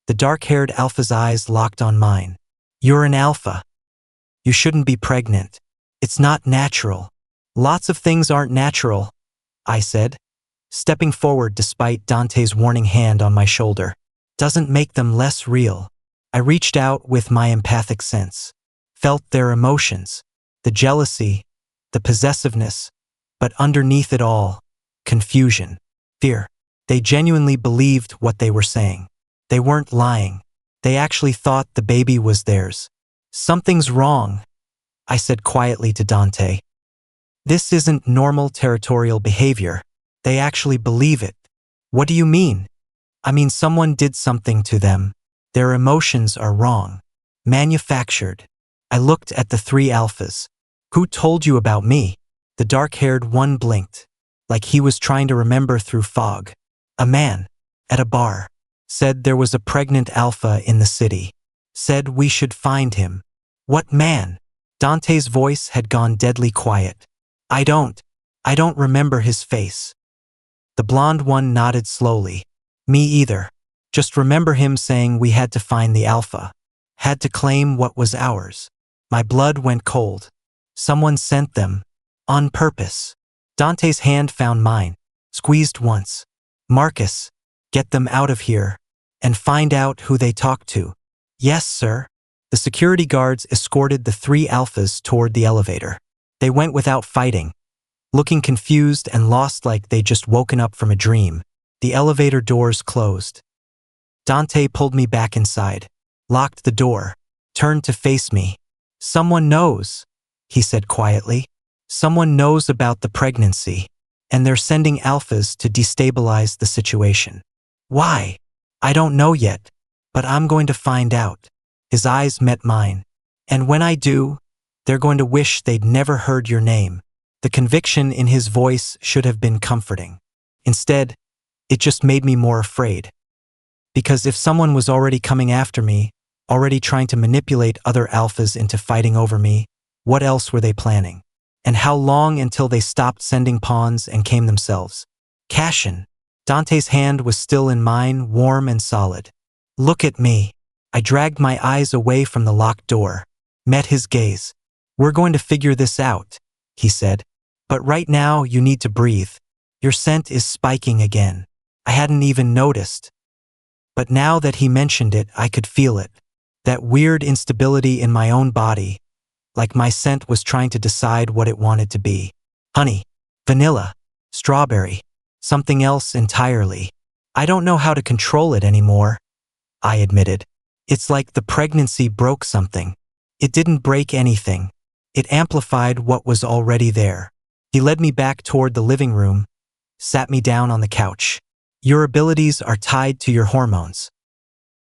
The dark-haired alpha's eyes locked on mine. You're an alpha. You shouldn't be pregnant. It's not natural. Lots of things aren't natural, I said, stepping forward despite Dante's warning hand on my shoulder. Doesn't make them less real. I reached out with my empathic sense. Felt their emotions. The jealousy, the possessiveness, but underneath it all, confusion, fear. They genuinely believed what they were saying. They weren't lying. They actually thought the baby was theirs. Something's wrong, I said quietly to Dante. This isn't normal territorial behavior. They actually believe it. What do you mean? I mean someone did something to them. Their emotions are wrong. Manufactured. I looked at the 3 alphas. Who told you about me? The dark-haired one blinked, like he was trying to remember through fog. A man, at a bar, said there was a pregnant alpha in the city. Said we should find him. What man? Dante's voice had gone deadly quiet. I don't remember his face. The blonde one nodded slowly. Me either. Just remember him saying we had to find the alpha. Had to claim what was ours. My blood went cold. Someone sent them. On purpose. Dante's hand found mine. Squeezed once. Marcus, get them out of here. And find out who they talk to. Yes, sir. The security guards escorted the 3 alphas toward the elevator. They went without fighting, looking confused and lost like they'd just woken up from a dream. The elevator doors closed. Dante pulled me back inside, locked the door, turned to face me. Someone knows, he said quietly. Someone knows about the pregnancy, and they're sending alphas to destabilize the situation. Why? I don't know yet, but I'm going to find out. His eyes met mine. And when I do, they're going to wish they'd never heard your name. The conviction in his voice should have been comforting. Instead, it just made me more afraid. Because if someone was already coming after me, already trying to manipulate other alphas into fighting over me, what else were they planning? And how long until they stopped sending pawns and came themselves? Cashin. Dante's hand was still in mine, warm and solid. Look at me. I dragged my eyes away from the locked door. Met his gaze. We're going to figure this out, he said. But right now you need to breathe. Your scent is spiking again. I hadn't even noticed. But now that he mentioned it, I could feel it. That weird instability in my own body, like my scent was trying to decide what it wanted to be. Honey, vanilla, strawberry, something else entirely. I don't know how to control it anymore, I admitted. It's like the pregnancy broke something. It didn't break anything. It amplified what was already there. He led me back toward the living room, sat me down on the couch. Your abilities are tied to your hormones.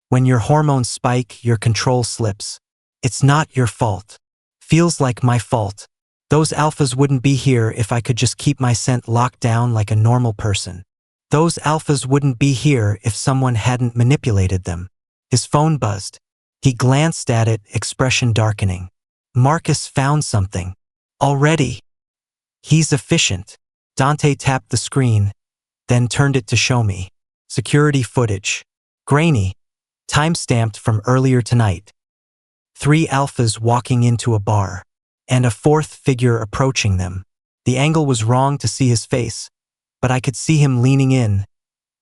When your hormones spike, your control slips. It's not your fault. Feels like my fault. Those alphas wouldn't be here if I could just keep my scent locked down like a normal person. Those alphas wouldn't be here if someone hadn't manipulated them. His phone buzzed. He glanced at it, expression darkening. Marcus found something. Already. He's efficient. Dante tapped the screen, then turned it to show me. Security footage. Grainy. Time-stamped from earlier tonight. 3 alphas walking into a bar, and a 4th figure approaching them. The angle was wrong to see his face, but I could see him leaning in,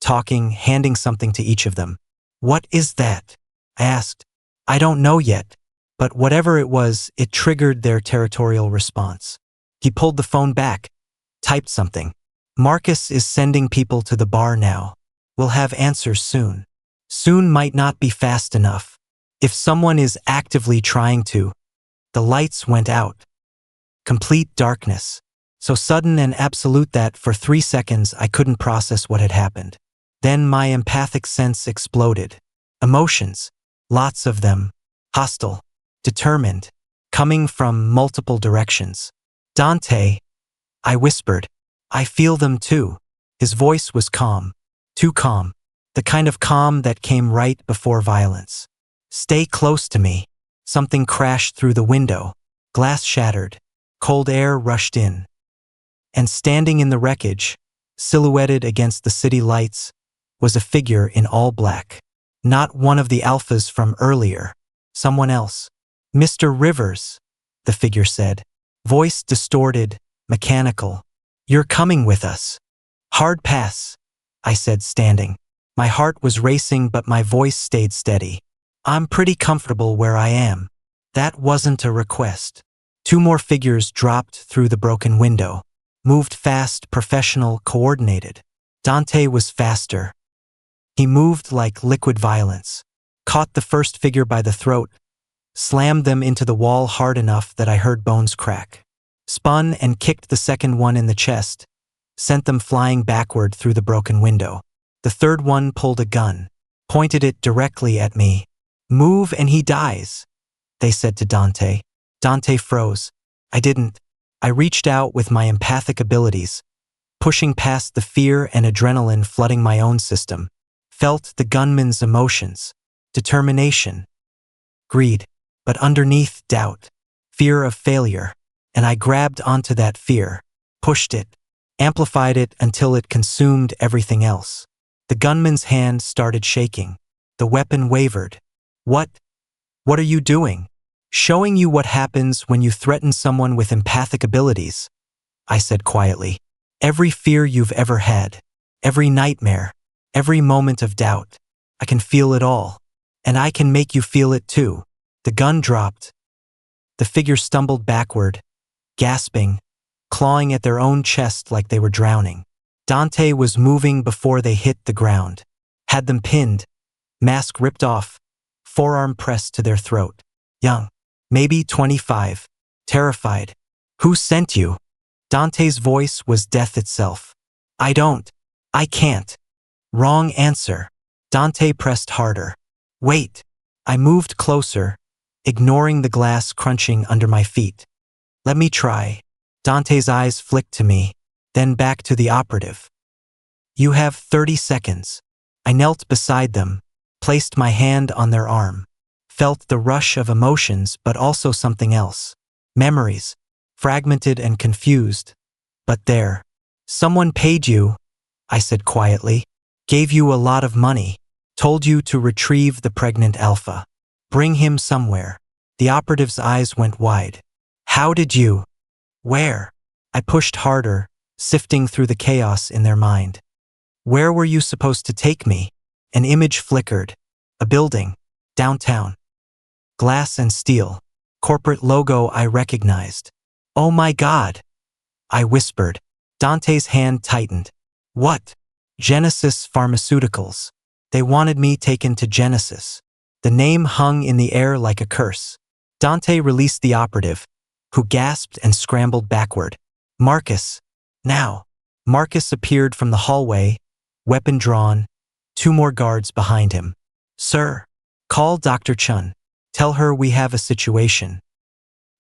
talking, handing something to each of them. What is that? I asked. I don't know yet, but whatever it was, it triggered their territorial response. He pulled the phone back, typed something. Marcus is sending people to the bar now. We'll have answers soon. Soon might not be fast enough. If someone is actively trying to. The lights went out. Complete darkness. So sudden and absolute that for 3 seconds I couldn't process what had happened. Then my empathic sense exploded. Emotions. Lots of them. Hostile. Determined. Coming from multiple directions. Dante. I whispered. I feel them too. His voice was calm. Too calm. The kind of calm that came right before violence. Stay close to me. Something crashed through the window. Glass shattered. Cold air rushed in. And standing in the wreckage, silhouetted against the city lights, was a figure in all black. Not one of the alphas from earlier. Someone else. Mr. Rivers, the figure said. Voice distorted, mechanical. You're coming with us. Hard pass, I said, standing. My heart was racing, but my voice stayed steady. I'm pretty comfortable where I am. That wasn't a request. 2 more figures dropped through the broken window. Moved fast, professional, coordinated. Dante was faster. He moved like liquid violence. Caught the first figure by the throat. Slammed them into the wall hard enough that I heard bones crack. Spun and kicked the second one in the chest. Sent them flying backward through the broken window. The third one pulled a gun. Pointed it directly at me. Move and he dies, they said to Dante. Dante froze. I didn't. I reached out with my empathic abilities, pushing past the fear and adrenaline flooding my own system. Felt the gunman's emotions. Determination. Greed. But underneath, doubt. Fear of failure. And I grabbed onto that fear. Pushed it. Amplified it until it consumed everything else. The gunman's hand started shaking. The weapon wavered. What are you doing? Showing you what happens when you threaten someone with empathic abilities, I said quietly. Every fear you've ever had, every nightmare, every moment of doubt, I can feel it all. And I can make you feel it too. The gun dropped. The figure stumbled backward, gasping, clawing at their own chest like they were drowning. Dante was moving before they hit the ground. Had them pinned, mask ripped off, forearm pressed to their throat. Young, maybe 25, terrified. Who sent you? Dante's voice was death itself. I don't. I can't. Wrong answer. Dante pressed harder. Wait. I moved closer, ignoring the glass crunching under my feet. Let me try. Dante's eyes flicked to me, then back to the operative. You have 30 seconds. I knelt beside them, placed my hand on their arm. Felt the rush of emotions, but also something else. Memories, fragmented and confused. But there. Someone paid you, I said quietly. Gave you a lot of money. Told you to retrieve the pregnant alpha. Bring him somewhere. The operative's eyes went wide. How did you? Where? I pushed harder, sifting through the chaos in their mind. Where were you supposed to take me? An image flickered. A building. Downtown. Glass and steel. Corporate logo I recognized. Oh my God! I whispered. Dante's hand tightened. What? Genesis Pharmaceuticals. They wanted me taken to Genesis. The name hung in the air like a curse. Dante released the operative, who gasped and scrambled backward. Marcus. Now. Marcus appeared from the hallway, weapon drawn, 2 more guards behind him. Sir. Call Dr. Chun. Tell her we have a situation.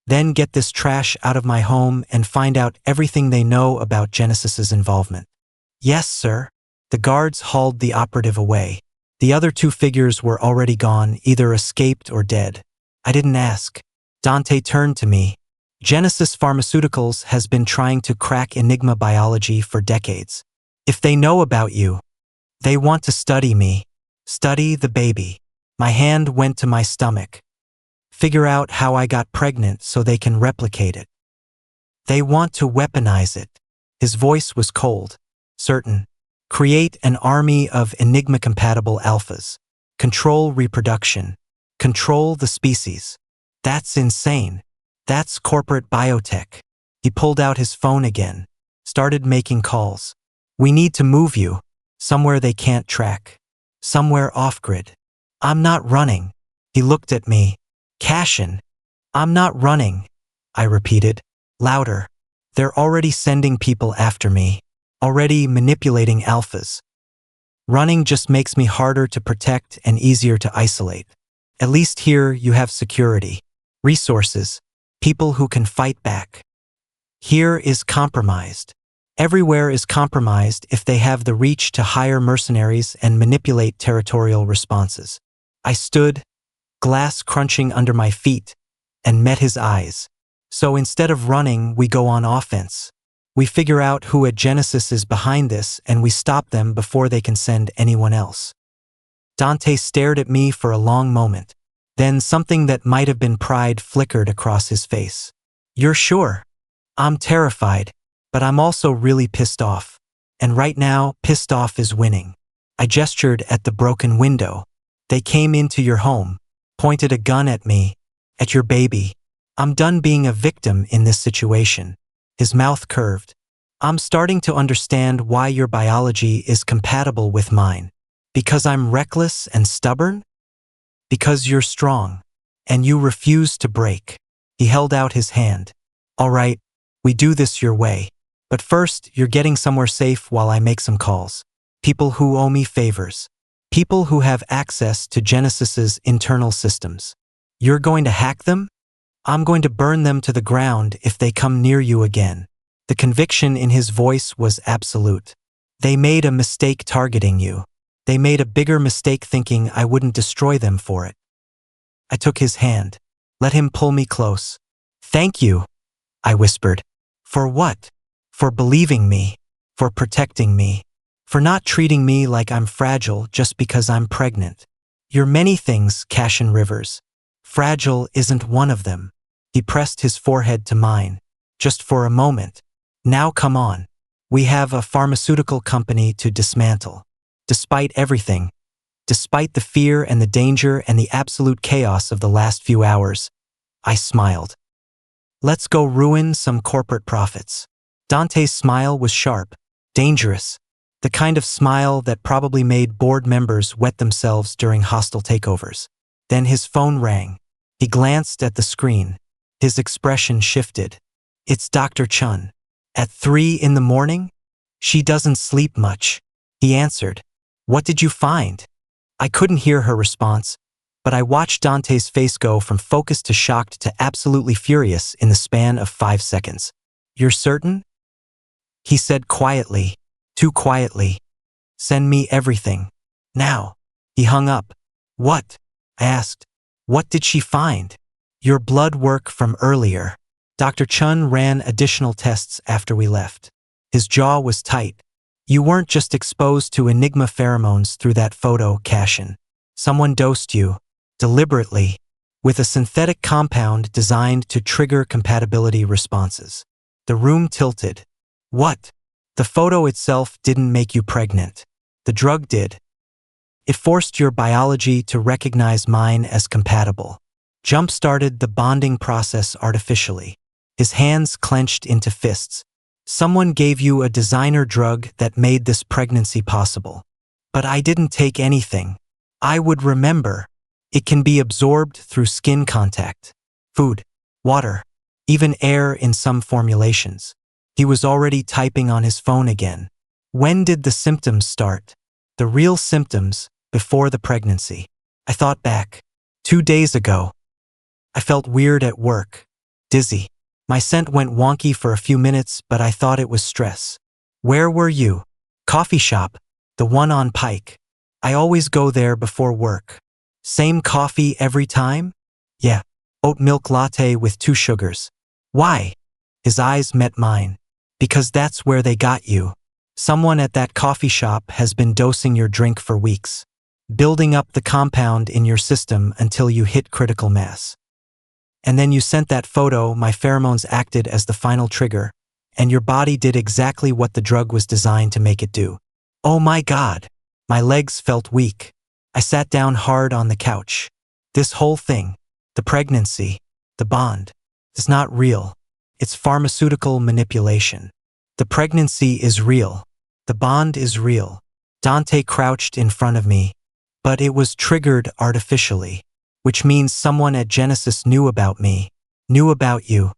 Then get this trash out of my home and find out everything they know about Genesis's involvement. Yes, sir. The guards hauled the operative away. The other 2 figures were already gone, either escaped or dead. I didn't ask. Dante turned to me. Genesis Pharmaceuticals has been trying to crack Enigma biology for decades. If they know about you, they want to study me. Study the baby. My hand went to my stomach. Figure out how I got pregnant so they can replicate it. They want to weaponize it. His voice was cold, certain. Create an army of Enigma-compatible alphas. Control reproduction. Control the species. That's insane. That's corporate biotech. He pulled out his phone again. Started making calls. We need to move you. Somewhere they can't track. Somewhere off-grid. I'm not running. He looked at me. Cashin. I'm not running. I repeated. Louder. They're already sending people after me. Already manipulating alphas. Running just makes me harder to protect and easier to isolate. At least here you have security. Resources. People who can fight back. Here is compromised. Everywhere is compromised if they have the reach to hire mercenaries and manipulate territorial responses. I stood, glass crunching under my feet, and met his eyes. So instead of running, we go on offense. We figure out who at Genesis is behind this and we stop them before they can send anyone else. Dante stared at me for a long moment. Then something that might have been pride flickered across his face. You're sure? I'm terrified, but I'm also really pissed off. And right now, pissed off is winning. I gestured at the broken window. They came into your home, pointed a gun at me, at your baby. I'm done being a victim in this situation. His mouth curved. I'm starting to understand why your biology is compatible with mine. Because I'm reckless and stubborn? Because you're strong, and you refuse to break. He held out his hand. All right, we do this your way. But first, you're getting somewhere safe while I make some calls. People who owe me favors. People who have access to Genesis's internal systems. You're going to hack them? I'm going to burn them to the ground if they come near you again. The conviction in his voice was absolute. They made a mistake targeting you. They made a bigger mistake thinking I wouldn't destroy them for it. I took his hand. Let him pull me close. Thank you, I whispered. For what? For believing me. For protecting me. For not treating me like I'm fragile just because I'm pregnant. You're many things, Cashin Rivers. Fragile isn't one of them. He pressed his forehead to mine. Just for a moment. Now come on. We have a pharmaceutical company to dismantle. Despite everything, despite the fear and the danger and the absolute chaos of the last few hours, I smiled. Let's go ruin some corporate profits. Dante's smile was sharp, dangerous, the kind of smile that probably made board members wet themselves during hostile takeovers. Then his phone rang. He glanced at the screen. His expression shifted. It's Dr. Chun. At 3 in the morning? She doesn't sleep much, he answered. What did you find? I couldn't hear her response, but I watched Dante's face go from focused to shocked to absolutely furious in the span of 5 seconds. You're certain? He said quietly, too quietly. Send me everything. Now. He hung up. What? I asked. What did she find? Your blood work from earlier. Dr. Chun ran additional tests after we left. His jaw was tight. You weren't just exposed to Enigma pheromones through that photo, Cashin. Someone dosed you, deliberately, with a synthetic compound designed to trigger compatibility responses. The room tilted. What? The photo itself didn't make you pregnant. The drug did. It forced your biology to recognize mine as compatible. Jump-started the bonding process artificially. His hands clenched into fists. Someone gave you a designer drug that made this pregnancy possible. But I didn't take anything. I would remember. It can be absorbed through skin contact, food, water, even air in some formulations. He was already typing on his phone again. When did the symptoms start? The real symptoms, before the pregnancy. I thought back. 2 days ago. I felt weird at work. Dizzy. My scent went wonky for a few minutes, but I thought it was stress. Where were you? Coffee shop. The one on Pike. I always go there before work. Same coffee every time? Yeah. Oat milk latte with 2 sugars. Why? His eyes met mine. Because that's where they got you. Someone at that coffee shop has been dosing your drink for weeks, building up the compound in your system until you hit critical mass. And then you sent that photo. My pheromones acted as the final trigger, and your body did exactly what the drug was designed to make it do. Oh my God. My legs felt weak. I sat down hard on the couch. This whole thing, the pregnancy, the bond, is not real. It's pharmaceutical manipulation. The pregnancy is real. The bond is real. Dante crouched in front of me, but it was triggered artificially, which means someone at Genesis knew about me, knew about you,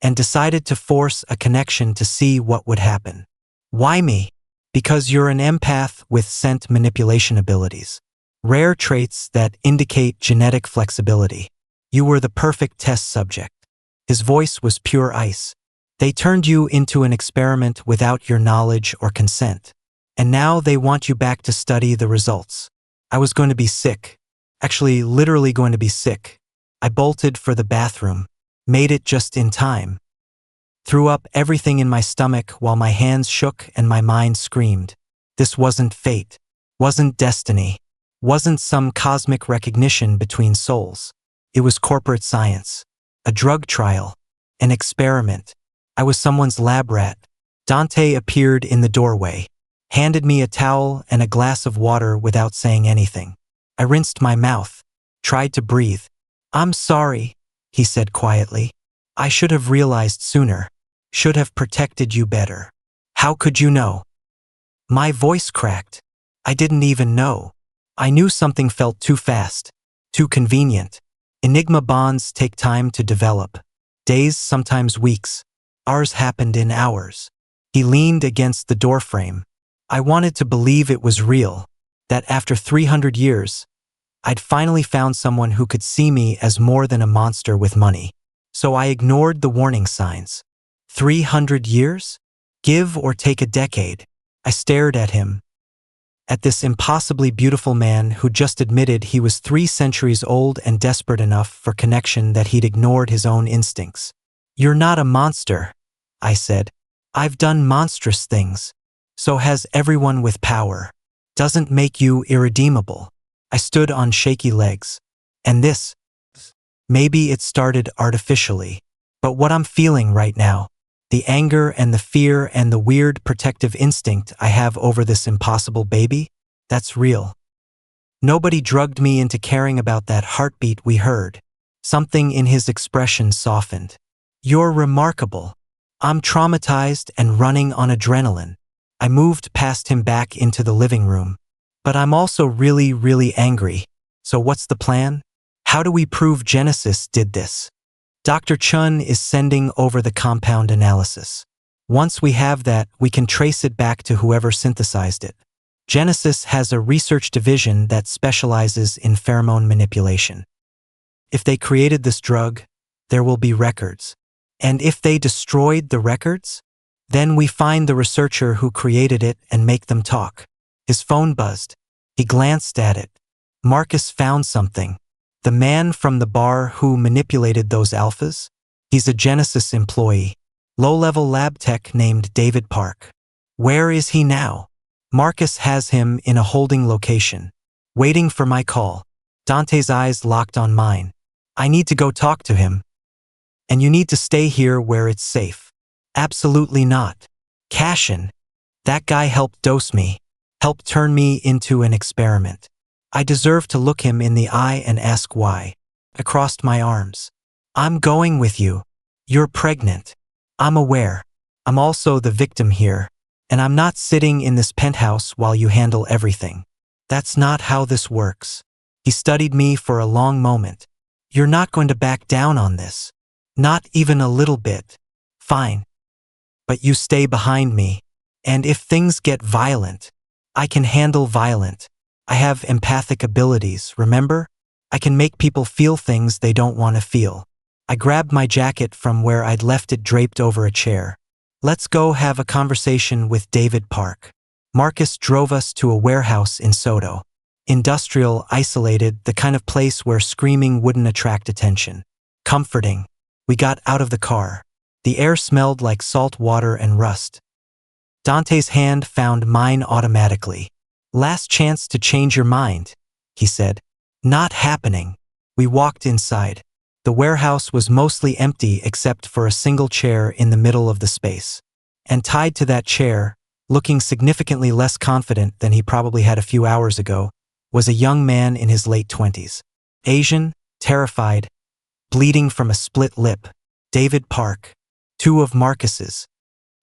and decided to force a connection to see what would happen. Why me? Because you're an empath with scent manipulation abilities, rare traits that indicate genetic flexibility. You were the perfect test subject. His voice was pure ice. They turned you into an experiment without your knowledge or consent. And now they want you back to study the results. I was going to be sick. Actually, literally going to be sick. I bolted for the bathroom. Made it just in time. Threw up everything in my stomach while my hands shook and my mind screamed. This wasn't fate. Wasn't destiny. Wasn't some cosmic recognition between souls. It was corporate science. A drug trial. An experiment. I was someone's lab rat. Dante appeared in the doorway, handed me a towel and a glass of water without saying anything. I rinsed my mouth, tried to breathe. I'm sorry, he said quietly. I should have realized sooner. Should have protected you better. How could you know? My voice cracked. I didn't even know. I knew something felt too fast, too convenient. Enigma bonds take time to develop. Days, sometimes weeks. Ours happened in hours. He leaned against the doorframe. I wanted to believe it was real, that after 300 years, I'd finally found someone who could see me as more than a monster with money. So I ignored the warning signs. 300 years? Give or take a decade. I stared at him. At this impossibly beautiful man who just admitted he was 3 centuries old and desperate enough for connection that he'd ignored his own instincts. You're not a monster, I said. I've done monstrous things. So has everyone with power. Doesn't make you irredeemable. I stood on shaky legs. And this? Maybe it started artificially. But what I'm feeling right now, the anger and the fear and the weird protective instinct I have over this impossible baby, that's real. Nobody drugged me into caring about that heartbeat we heard. Something in his expression softened. You're remarkable. I'm traumatized and running on adrenaline. I moved past him back into the living room. But I'm also really, really angry. So what's the plan? How do we prove Genesis did this? Dr. Chun is sending over the compound analysis. Once we have that, we can trace it back to whoever synthesized it. Genesis has a research division that specializes in pheromone manipulation. If they created this drug, there will be records. And if they destroyed the records, then we find the researcher who created it and make them talk. His phone buzzed. He glanced at it. Marcus found something. The man from the bar who manipulated those alphas? He's a Genesis employee. Low-level lab tech named David Park. Where is he now? Marcus has him in a holding location, waiting for my call. Dante's eyes locked on mine. I need to go talk to him. And you need to stay here where it's safe. Absolutely not. Cashin. That guy helped dose me, helped turn me into an experiment. I deserve to look him in the eye and ask why. I crossed my arms. I'm going with you. You're pregnant. I'm aware. I'm also the victim here. And I'm not sitting in this penthouse while you handle everything. That's not how this works. He studied me for a long moment. You're not going to back down on this. Not even a little bit. Fine. But you stay behind me. And if things get violent, I can handle violent. I have empathic abilities, remember? I can make people feel things they don't want to feel. I grabbed my jacket from where I'd left it draped over a chair. Let's go have a conversation with David Park. Marcus drove us to a warehouse in Soto. Industrial, isolated, the kind of place where screaming wouldn't attract attention. Comforting. We got out of the car. The air smelled like salt water and rust. Dante's hand found mine automatically. Last chance to change your mind, he said. Not happening. We walked inside. The warehouse was mostly empty except for a single chair in the middle of the space. And tied to that chair, looking significantly less confident than he probably had a few hours ago, was a young man in his late 20s. Asian, terrified, bleeding from a split lip. David Park. Two of Marcus's.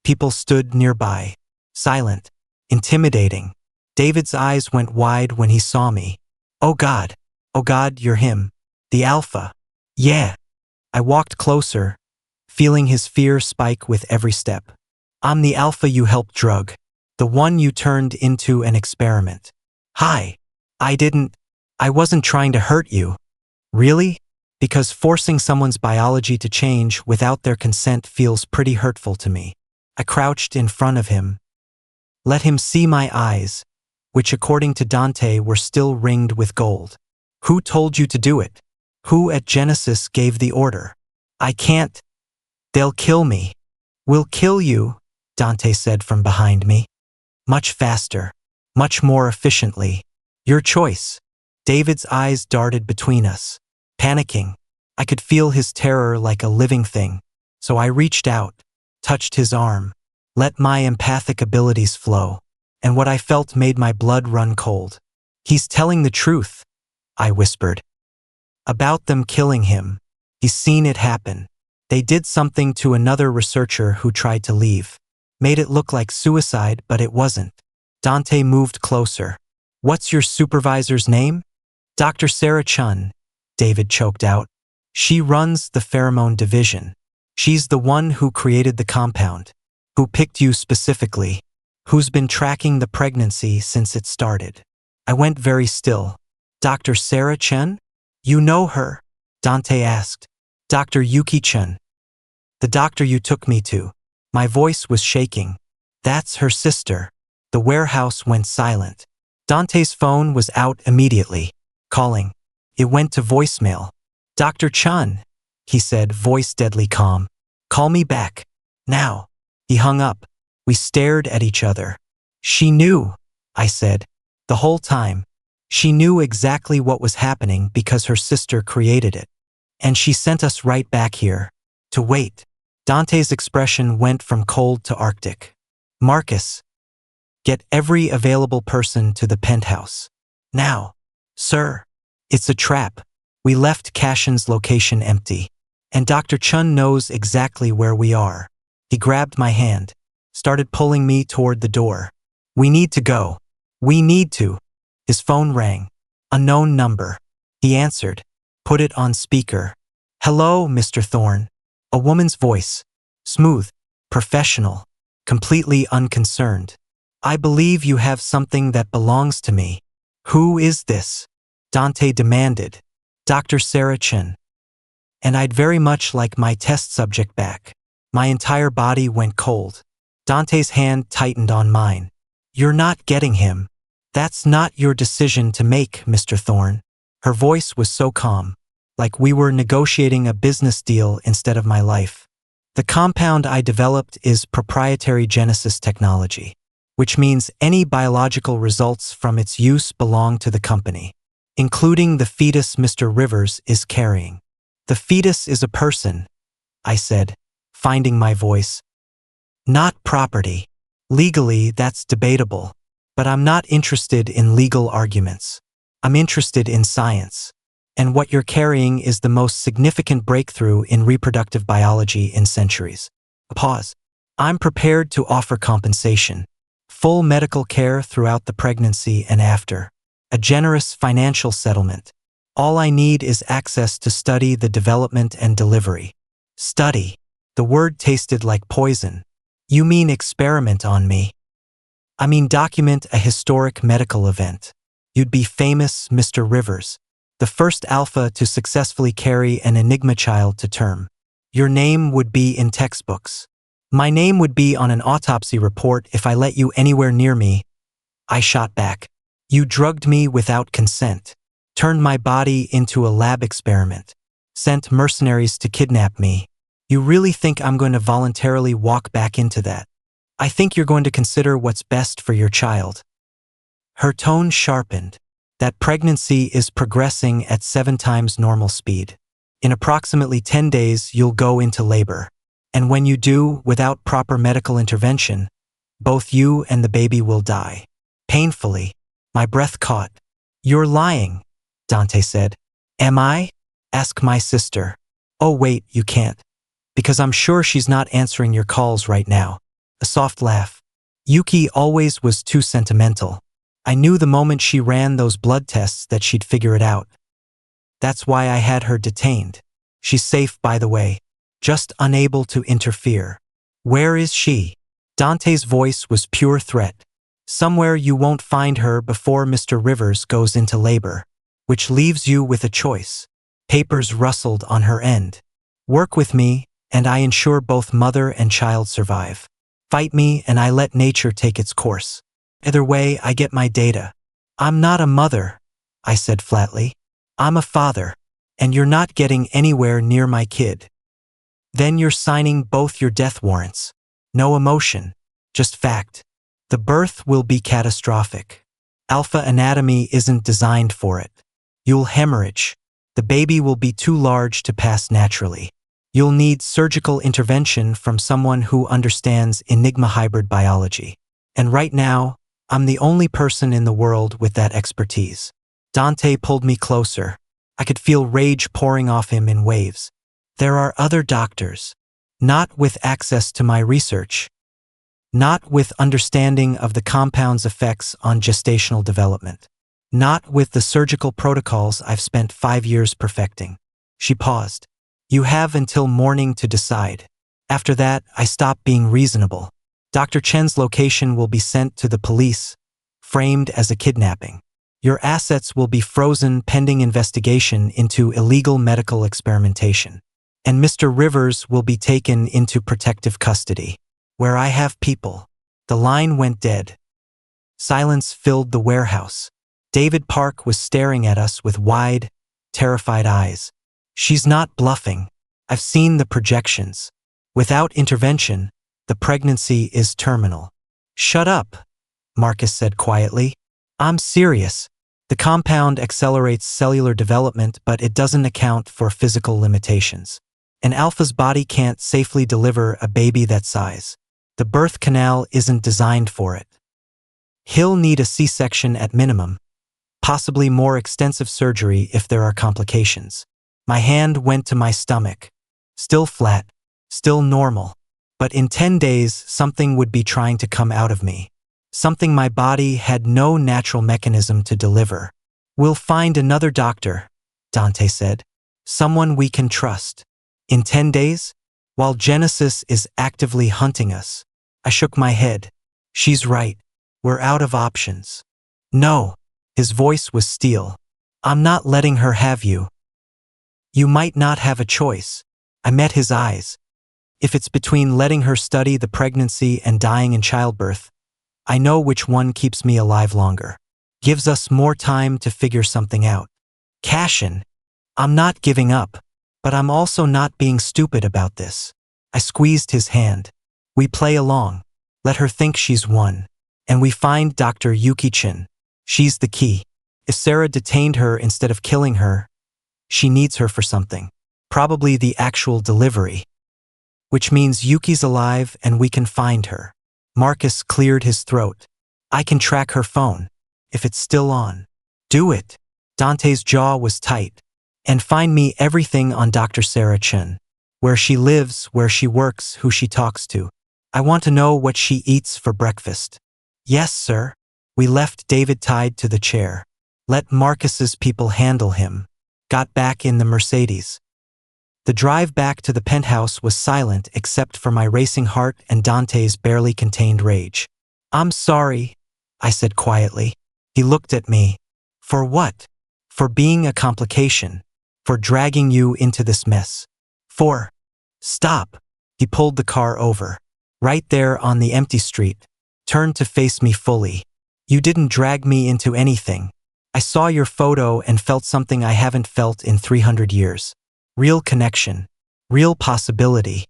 People stood nearby, silent, intimidating. David's eyes went wide when he saw me. Oh God, you're him. The alpha. Yeah. I walked closer, feeling his fear spike with every step. I'm the alpha you helped drug. The one you turned into an experiment. Hi. I wasn't trying to hurt you. Really? Because forcing someone's biology to change without their consent feels pretty hurtful to me. I crouched in front of him. Let him see my eyes, which according to Dante were still ringed with gold. Who told you to do it? Who at Genesis gave the order? I can't. They'll kill me. We'll kill you, Dante said from behind me. Much faster. Much more efficiently. Your choice. David's eyes darted between us. Panicking. I could feel his terror like a living thing. So I reached out, touched his arm, let my empathic abilities flow. And what I felt made my blood run cold. He's telling the truth, I whispered. About them killing him. He's seen it happen. They did something to another researcher who tried to leave. Made it look like suicide, but it wasn't. Dante moved closer. What's your supervisor's name? Dr. Sarah Chun, David choked out. She runs the pheromone division. She's the one who created the compound, who picked you specifically, who's been tracking the pregnancy since it started. I went very still. Dr. Sarah Chun? You know her? Dante asked. Dr. Yuki Chun. The doctor you took me to. My voice was shaking. That's her sister. The warehouse went silent. Dante's phone was out immediately, calling. It went to voicemail. Dr. Chun, he said, voice deadly calm. Call me back. Now. He hung up. We stared at each other. She knew, I said. The whole time. She knew exactly what was happening because her sister created it. And she sent us right back here. To wait. Dante's expression went from cold to arctic. Marcus. Get every available person to the penthouse. Now. Sir. It's a trap. We left Cashin's location empty. And Dr. Chun knows exactly where we are. He grabbed my hand, started pulling me toward the door. We need to go. We need to. His phone rang. Unknown number. He answered. Put it on speaker. Hello, Mr. Thorne. A woman's voice. Smooth. Professional. completely unconcerned. I believe you have something that belongs to me. Who is this? Dante demanded. Dr. Sarah Chen. And I'd very much like my test subject back. My entire body went cold. Dante's hand tightened on mine. You're not getting him. That's not your decision to make, Mr. Thorne. Her voice was so calm, like we were negotiating a business deal instead of my life. The compound I developed is proprietary Genesis technology, which means any biological results from its use belong to the company, including the fetus Mr. Rivers is carrying. The fetus is a person, I said, finding my voice. Not property. Legally, that's debatable, but I'm not interested in legal arguments. I'm interested in science. And what you're carrying is the most significant breakthrough in reproductive biology in centuries. A pause. I'm prepared to offer compensation, full medical care throughout the pregnancy and after, a generous financial settlement. All I need is access to study the development and delivery. Study. The word tasted like poison. You mean experiment on me? I mean document a historic medical event. You'd be famous, Mr. Rivers, the first alpha to successfully carry an Enigma child to term. Your name would be in textbooks. My name would be on an autopsy report if I let you anywhere near me. I shot back. You drugged me without consent, turned my body into a lab experiment, sent mercenaries to kidnap me. You really think I'm going to voluntarily walk back into that? I think you're going to consider what's best for your child. Her tone sharpened. That pregnancy is progressing at 7 times normal speed. In approximately 10 days, you'll go into labor. And when you do, without proper medical intervention, both you and the baby will die. Painfully, my breath caught. You're lying, Dante said. Am I? Ask my sister. Oh wait, you can't. Because I'm sure she's not answering your calls right now. A soft laugh. Yuki always was too sentimental. I knew the moment she ran those blood tests that she'd figure it out. That's why I had her detained. She's safe, by the way, just unable to interfere. Where is she? Dante's voice was pure threat. Somewhere you won't find her before Mr. Rivers goes into labor, which leaves you with a choice. Papers rustled on her end. Work with me, and I ensure both mother and child survive. Fight me, and I let nature take its course. Either way, I get my data. I'm not a mother, I said flatly. I'm a father, and you're not getting anywhere near my kid. Then you're signing both your death warrants. No emotion, just fact. The birth will be catastrophic. Alpha anatomy isn't designed for it. You'll hemorrhage. The baby will be too large to pass naturally. You'll need surgical intervention from someone who understands Enigma hybrid biology. And right now, I'm the only person in the world with that expertise. Dante pulled me closer. I could feel rage pouring off him in waves. There are other doctors, not with access to my research, not with understanding of the compound's effects on gestational development, not with the surgical protocols I've spent 5 years perfecting. She paused. You have until morning to decide. After that, I stop being reasonable. Dr. Chen's location will be sent to the police, framed as a kidnapping. Your assets will be frozen pending investigation into illegal medical experimentation. And Mr. Rivers will be taken into protective custody, where I have people. The line went dead. Silence filled the warehouse. David Park was staring at us with wide, terrified eyes. She's not bluffing. I've seen the projections. Without intervention, the pregnancy is terminal. Shut up, Marcus said quietly. I'm serious. The compound accelerates cellular development, but it doesn't account for physical limitations. An alpha's body can't safely deliver a baby that size. The birth canal isn't designed for it. He'll need a C-section at minimum, possibly more extensive surgery if there are complications. My hand went to my stomach. Still flat, still normal. But in 10 days, something would be trying to come out of me. Something my body had no natural mechanism to deliver. We'll find another doctor, Dante said. Someone we can trust. In 10 days, while Genesis is actively hunting us. I shook my head. She's right. We're out of options. No. His voice was steel. I'm not letting her have you. You might not have a choice. I met his eyes. If it's between letting her study the pregnancy and dying in childbirth, I know which one keeps me alive longer. Gives us more time to figure something out. Cash in. I'm not giving up, but I'm also not being stupid about this. I squeezed his hand. We play along. Let her think she's won. And we find Dr. Yuki-chan. She's the key. If Sarah detained her instead of killing her, she needs her for something. Probably the actual delivery. Which means Yuki's alive and we can find her. Marcus cleared his throat. I can track her phone. If it's still on. Do it. Dante's jaw was tight. And find me everything on Dr. Sarah Chen. Where she lives, where she works, who she talks to. I want to know what she eats for breakfast. Yes, sir. We left David tied to the chair. Let Marcus's people handle him. Got back in the Mercedes. The drive back to the penthouse was silent except for my racing heart and Dante's barely contained rage. I'm sorry, I said quietly. He looked at me. For what? For being a complication. For dragging you into this mess. For. Stop. He pulled the car over. Right there on the empty street. Turned to face me fully. You didn't drag me into anything. I saw your photo and felt something I haven't felt in 300 years. Real connection. Real possibility.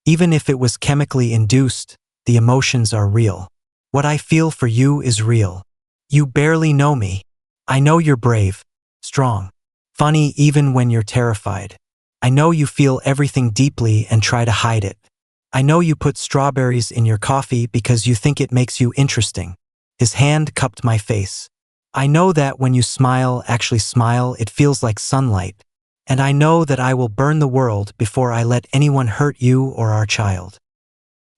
Even if it was chemically induced, the emotions are real. What I feel for you is real. You barely know me. I know you're brave, strong, funny even when you're terrified. I know you feel everything deeply and try to hide it. I know you put strawberries in your coffee because you think it makes you interesting. His hand cupped my face. I know that when you smile, actually smile, it feels like sunlight. And I know that I will burn the world before I let anyone hurt you or our child.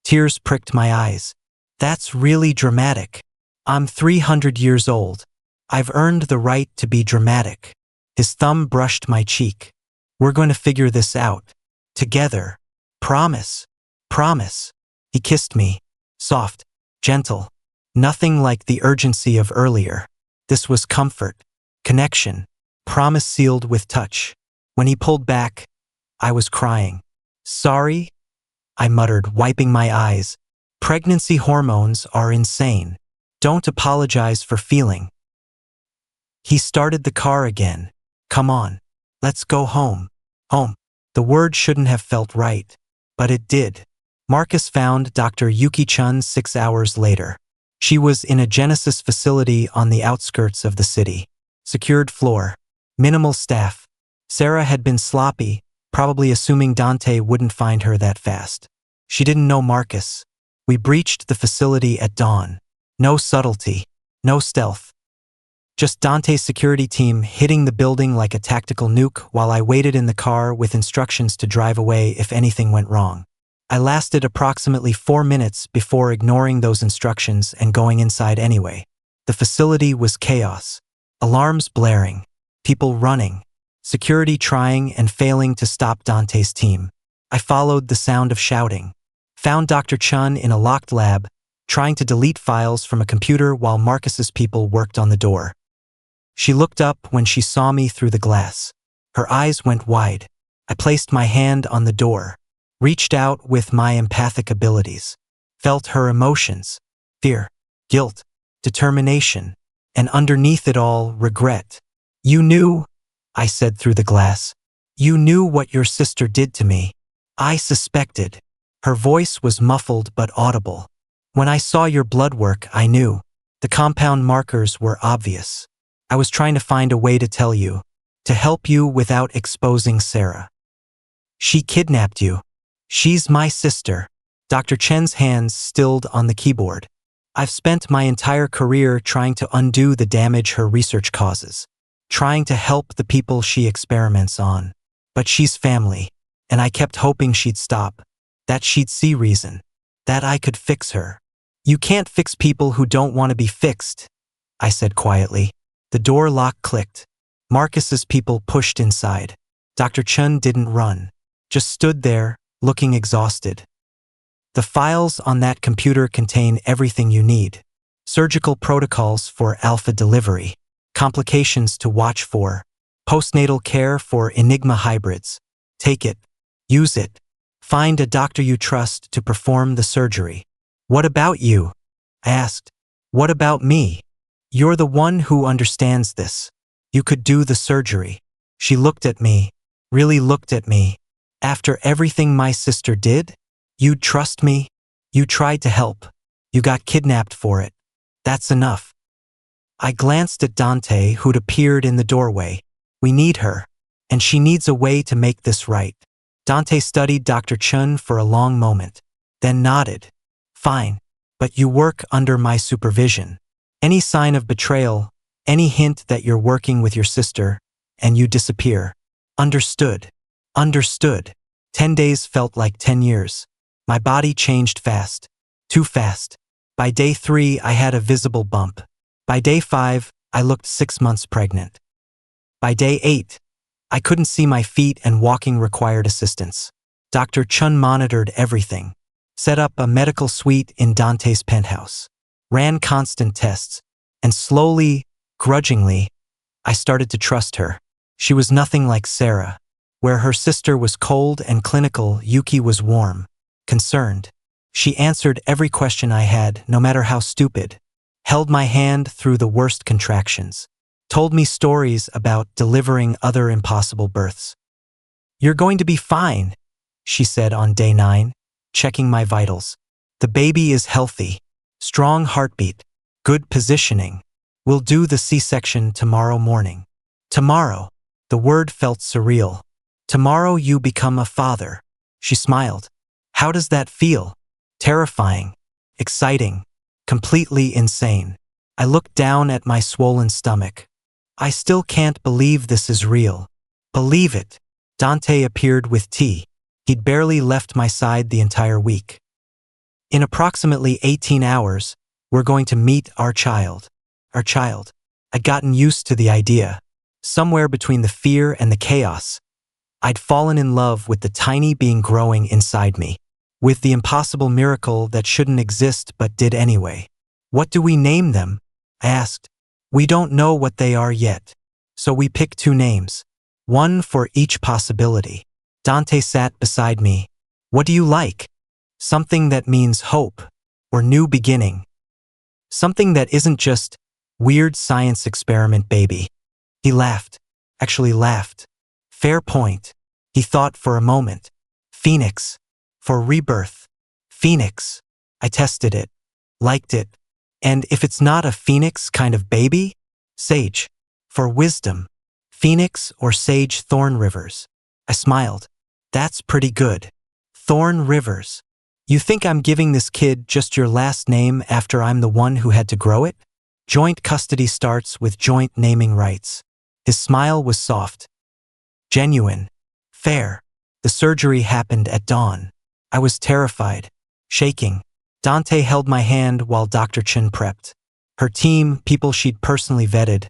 Tears pricked my eyes. That's really dramatic. I'm 300 years old. I've earned the right to be dramatic. His thumb brushed my cheek. We're going to figure this out. Together. Promise. Promise. He kissed me. Soft. Gentle. Nothing like the urgency of earlier. This was comfort. Connection. Promise sealed with touch. When he pulled back, I was crying. Sorry? I muttered, wiping my eyes. Pregnancy hormones are insane. Don't apologize for feeling. He started the car again. Come on. Let's go home. Home. The word shouldn't have felt right. But it did. Marcus found Dr. Yuki-chan 6 hours later. She was in a Genesis facility on the outskirts of the city. Secured floor. Minimal staff. Sarah had been sloppy, probably assuming Dante wouldn't find her that fast. She didn't know Marcus. We breached the facility at dawn. No subtlety. No stealth. Just Dante's security team hitting the building like a tactical nuke while I waited in the car with instructions to drive away if anything went wrong. I lasted approximately 4 minutes before ignoring those instructions and going inside anyway. The facility was chaos. Alarms blaring. People running. Security trying and failing to stop Dante's team. I followed the sound of shouting. Found Dr. Chun in a locked lab, trying to delete files from a computer while Marcus's people worked on the door. She looked up when she saw me through the glass. Her eyes went wide. I placed my hand on the door, reached out with my empathic abilities, felt her emotions, fear, guilt, determination, and underneath it all, regret. You knew, I said through the glass. You knew what your sister did to me. I suspected. Her voice was muffled but audible. When I saw your blood work, I knew. The compound markers were obvious. I was trying to find a way to tell you, to help you without exposing Sarah. She kidnapped you. She's my sister. Dr. Chen's hands stilled on the keyboard. I've spent my entire career trying to undo the damage her research causes. Trying to help the people she experiments on. But she's family, and I kept hoping she'd stop, that she'd see reason, that I could fix her. You can't fix people who don't want to be fixed, I said quietly. The door lock clicked. Marcus's people pushed inside. Dr. Chun didn't run, just stood there, looking exhausted. The files on that computer contain everything you need. Surgical protocols for alpha delivery, complications to watch for, postnatal care for Enigma hybrids. Take it. Use it. Find a doctor you trust to perform the surgery. What about you? I asked. What about me? You're the one who understands this. You could do the surgery. She looked at me, really looked at me. After everything my sister did? You'd trust me? You tried to help. You got kidnapped for it. That's enough. I glanced at Dante, who'd appeared in the doorway. We need her, and she needs a way to make this right. Dante studied Dr. Chun for a long moment, then nodded. Fine, but you work under my supervision. Any sign of betrayal, any hint that you're working with your sister, and you disappear. Understood. Understood. 10 days felt like 10 years. My body changed fast. Too fast. By day 3, I had a visible bump. By day 5, I looked 6 months pregnant. By day 8, I couldn't see my feet and walking required assistance. Dr. Chun monitored everything. Set up a medical suite in Dante's penthouse. Ran constant tests. And slowly, grudgingly, I started to trust her. She was nothing like Sarah. Where her sister was cold and clinical, Yuki was warm, concerned. She answered every question I had, no matter how stupid. Held my hand through the worst contractions. Told me stories about delivering other impossible births. You're going to be fine, she said on day 9, checking my vitals. The baby is healthy. Strong heartbeat. Good positioning. We'll do the C-section tomorrow morning. Tomorrow. The word felt surreal. Tomorrow you become a father. She smiled. How does that feel? Terrifying. Exciting. Completely insane. I looked down at my swollen stomach. I still can't believe this is real. Believe it. Dante appeared with tea. He'd barely left my side the entire week. In approximately 18 hours, we're going to meet our child. Our child. I'd gotten used to the idea. Somewhere between the fear and the chaos, I'd fallen in love with the tiny being growing inside me. With the impossible miracle that shouldn't exist but did anyway. What do we name them? I asked. We don't know what they are yet. So we pick 2 names. One for each possibility. Dante sat beside me. What do you like? Something that means hope or new beginning. Something that isn't just weird science experiment baby. He laughed. Actually laughed. Fair point. He thought for a moment. Phoenix. For rebirth. Phoenix. I tested it. Liked it. And if it's not a phoenix kind of baby? Sage. For wisdom. Phoenix or Sage Thorne Rivers. I smiled. That's pretty good. Thorne Rivers. You think I'm giving this kid just your last name after I'm the one who had to grow it? Joint custody starts with joint naming rights. His smile was soft. Genuine. Fair. The surgery happened at dawn. I was terrified. Shaking. Dante held my hand while Dr. Chun prepped. Her team, people she'd personally vetted,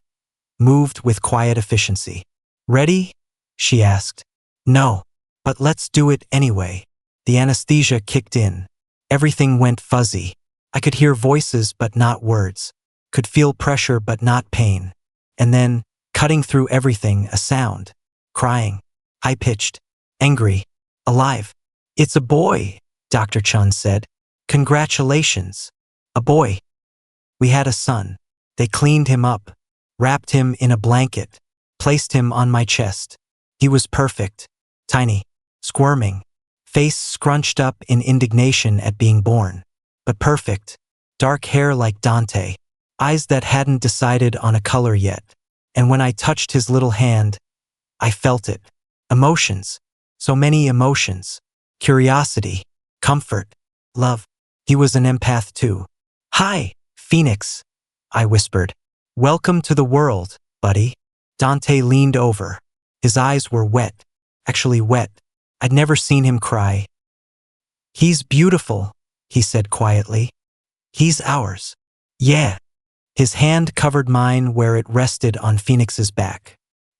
moved with quiet efficiency. Ready? She asked. No. But let's do it anyway. The anesthesia kicked in. Everything went fuzzy. I could hear voices but not words. Could feel pressure but not pain. And then, cutting through everything, a sound. Crying. High-pitched. Angry. Alive. It's a boy, Dr. Chun said. Congratulations. A boy. We had a son. They cleaned him up. Wrapped him in a blanket. Placed him on my chest. He was perfect. Tiny. Squirming. Face scrunched up in indignation at being born. But perfect. Dark hair like Dante. Eyes that hadn't decided on a color yet. And when I touched his little hand, I felt it. Emotions. So many emotions. Curiosity. Comfort. Love. He was an empath too. Hi, Phoenix, I whispered. Welcome to the world, buddy. Dante leaned over. His eyes were wet. Actually wet. I'd never seen him cry. He's beautiful, he said quietly. He's ours. Yeah. His hand covered mine where it rested on Phoenix's back.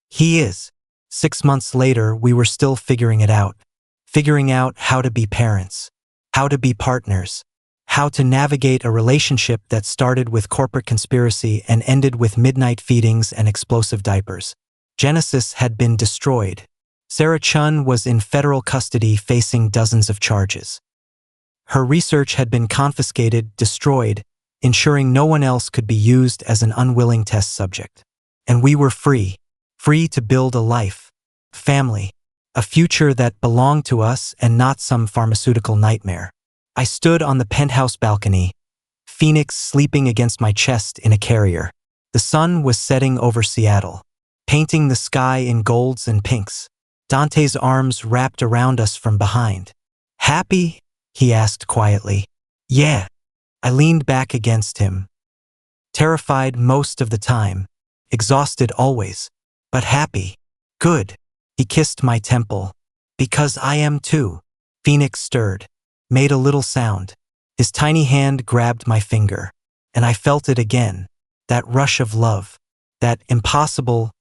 He is. 6 months later, we were still figuring it out. Figuring out how to be parents. how to be partners, how to navigate a relationship that started with corporate conspiracy and ended with midnight feedings and explosive diapers. Genesis had been destroyed. Sarah Chun was in federal custody facing dozens of charges. Her research had been confiscated, destroyed, ensuring no one else could be used as an unwilling test subject. And we were free to build a life, family, a future that belonged to us and not some pharmaceutical nightmare. I stood on the penthouse balcony, Phoenix sleeping against my chest in a carrier. The sun was setting over Seattle, painting the sky in golds and pinks. Dante's arms wrapped around us from behind. "Happy?" he asked quietly. "Yeah." I leaned back against him, terrified most of the time, exhausted always, but happy. "Good." He kissed my temple. "Because I am too." Phoenix stirred, made a little sound. His tiny hand grabbed my finger, and I felt it again, that rush of love, that impossible,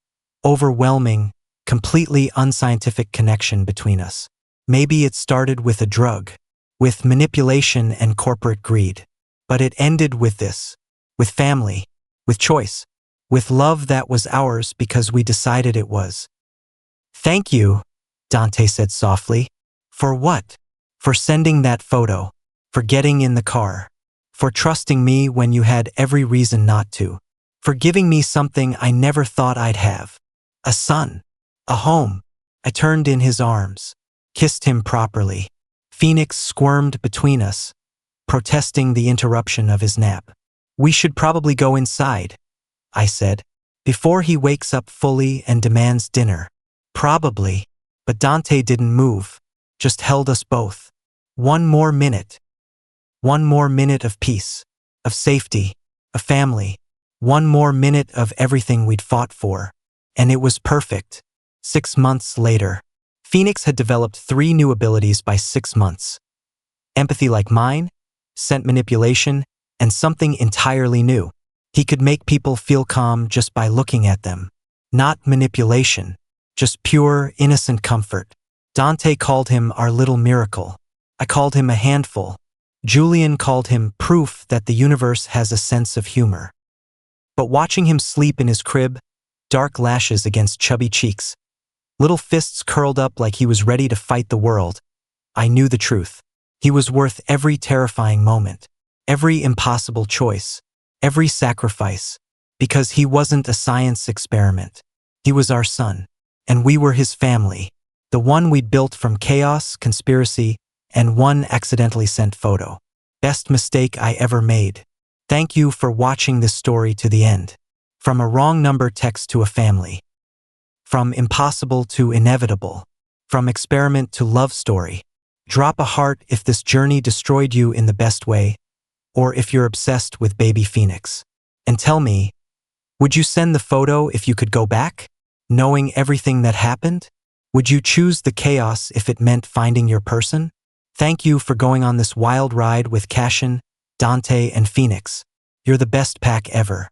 overwhelming, completely unscientific connection between us. Maybe it started with a drug, with manipulation and corporate greed. But it ended with this, with family, with choice, with love that was ours because we decided it was. "Thank you," Dante said softly. "For what?" "For sending that photo, for getting in the car, for trusting me when you had every reason not to, for giving me something I never thought I'd have. A son, a home." I turned in his arms, kissed him properly. Phoenix squirmed between us, protesting the interruption of his nap. "We should probably go inside," I said, "before he wakes up fully and demands dinner." "Probably." But Dante didn't move, just held us both. One more minute. One more minute of peace, of safety, of family. One more minute of everything we'd fought for. And it was perfect. 6 months later, Phoenix had developed 3 new abilities by 6 months. Empathy like mine, scent manipulation, and something entirely new. He could make people feel calm just by looking at them. Not manipulation, just pure, innocent comfort. Dante called him our little miracle. I called him a handful. Julian called him proof that the universe has a sense of humor. But watching him sleep in his crib, dark lashes against chubby cheeks, little fists curled up like he was ready to fight the world, I knew the truth. He was worth every terrifying moment, every impossible choice, every sacrifice, because he wasn't a science experiment. He was our son, and we were his family, the one we'd built from chaos, conspiracy, and one accidentally sent photo. Best mistake I ever made. Thank you for watching this story to the end. From a wrong number text to a family. From impossible to inevitable. From experiment to love story. Drop a heart if this journey destroyed you in the best way, or if you're obsessed with baby Phoenix. And tell me, would you send the photo if you could go back, knowing everything that happened? Would you choose the chaos if it meant finding your person? Thank you for going on this wild ride with Cashin, Dante, and Phoenix. You're the best pack ever.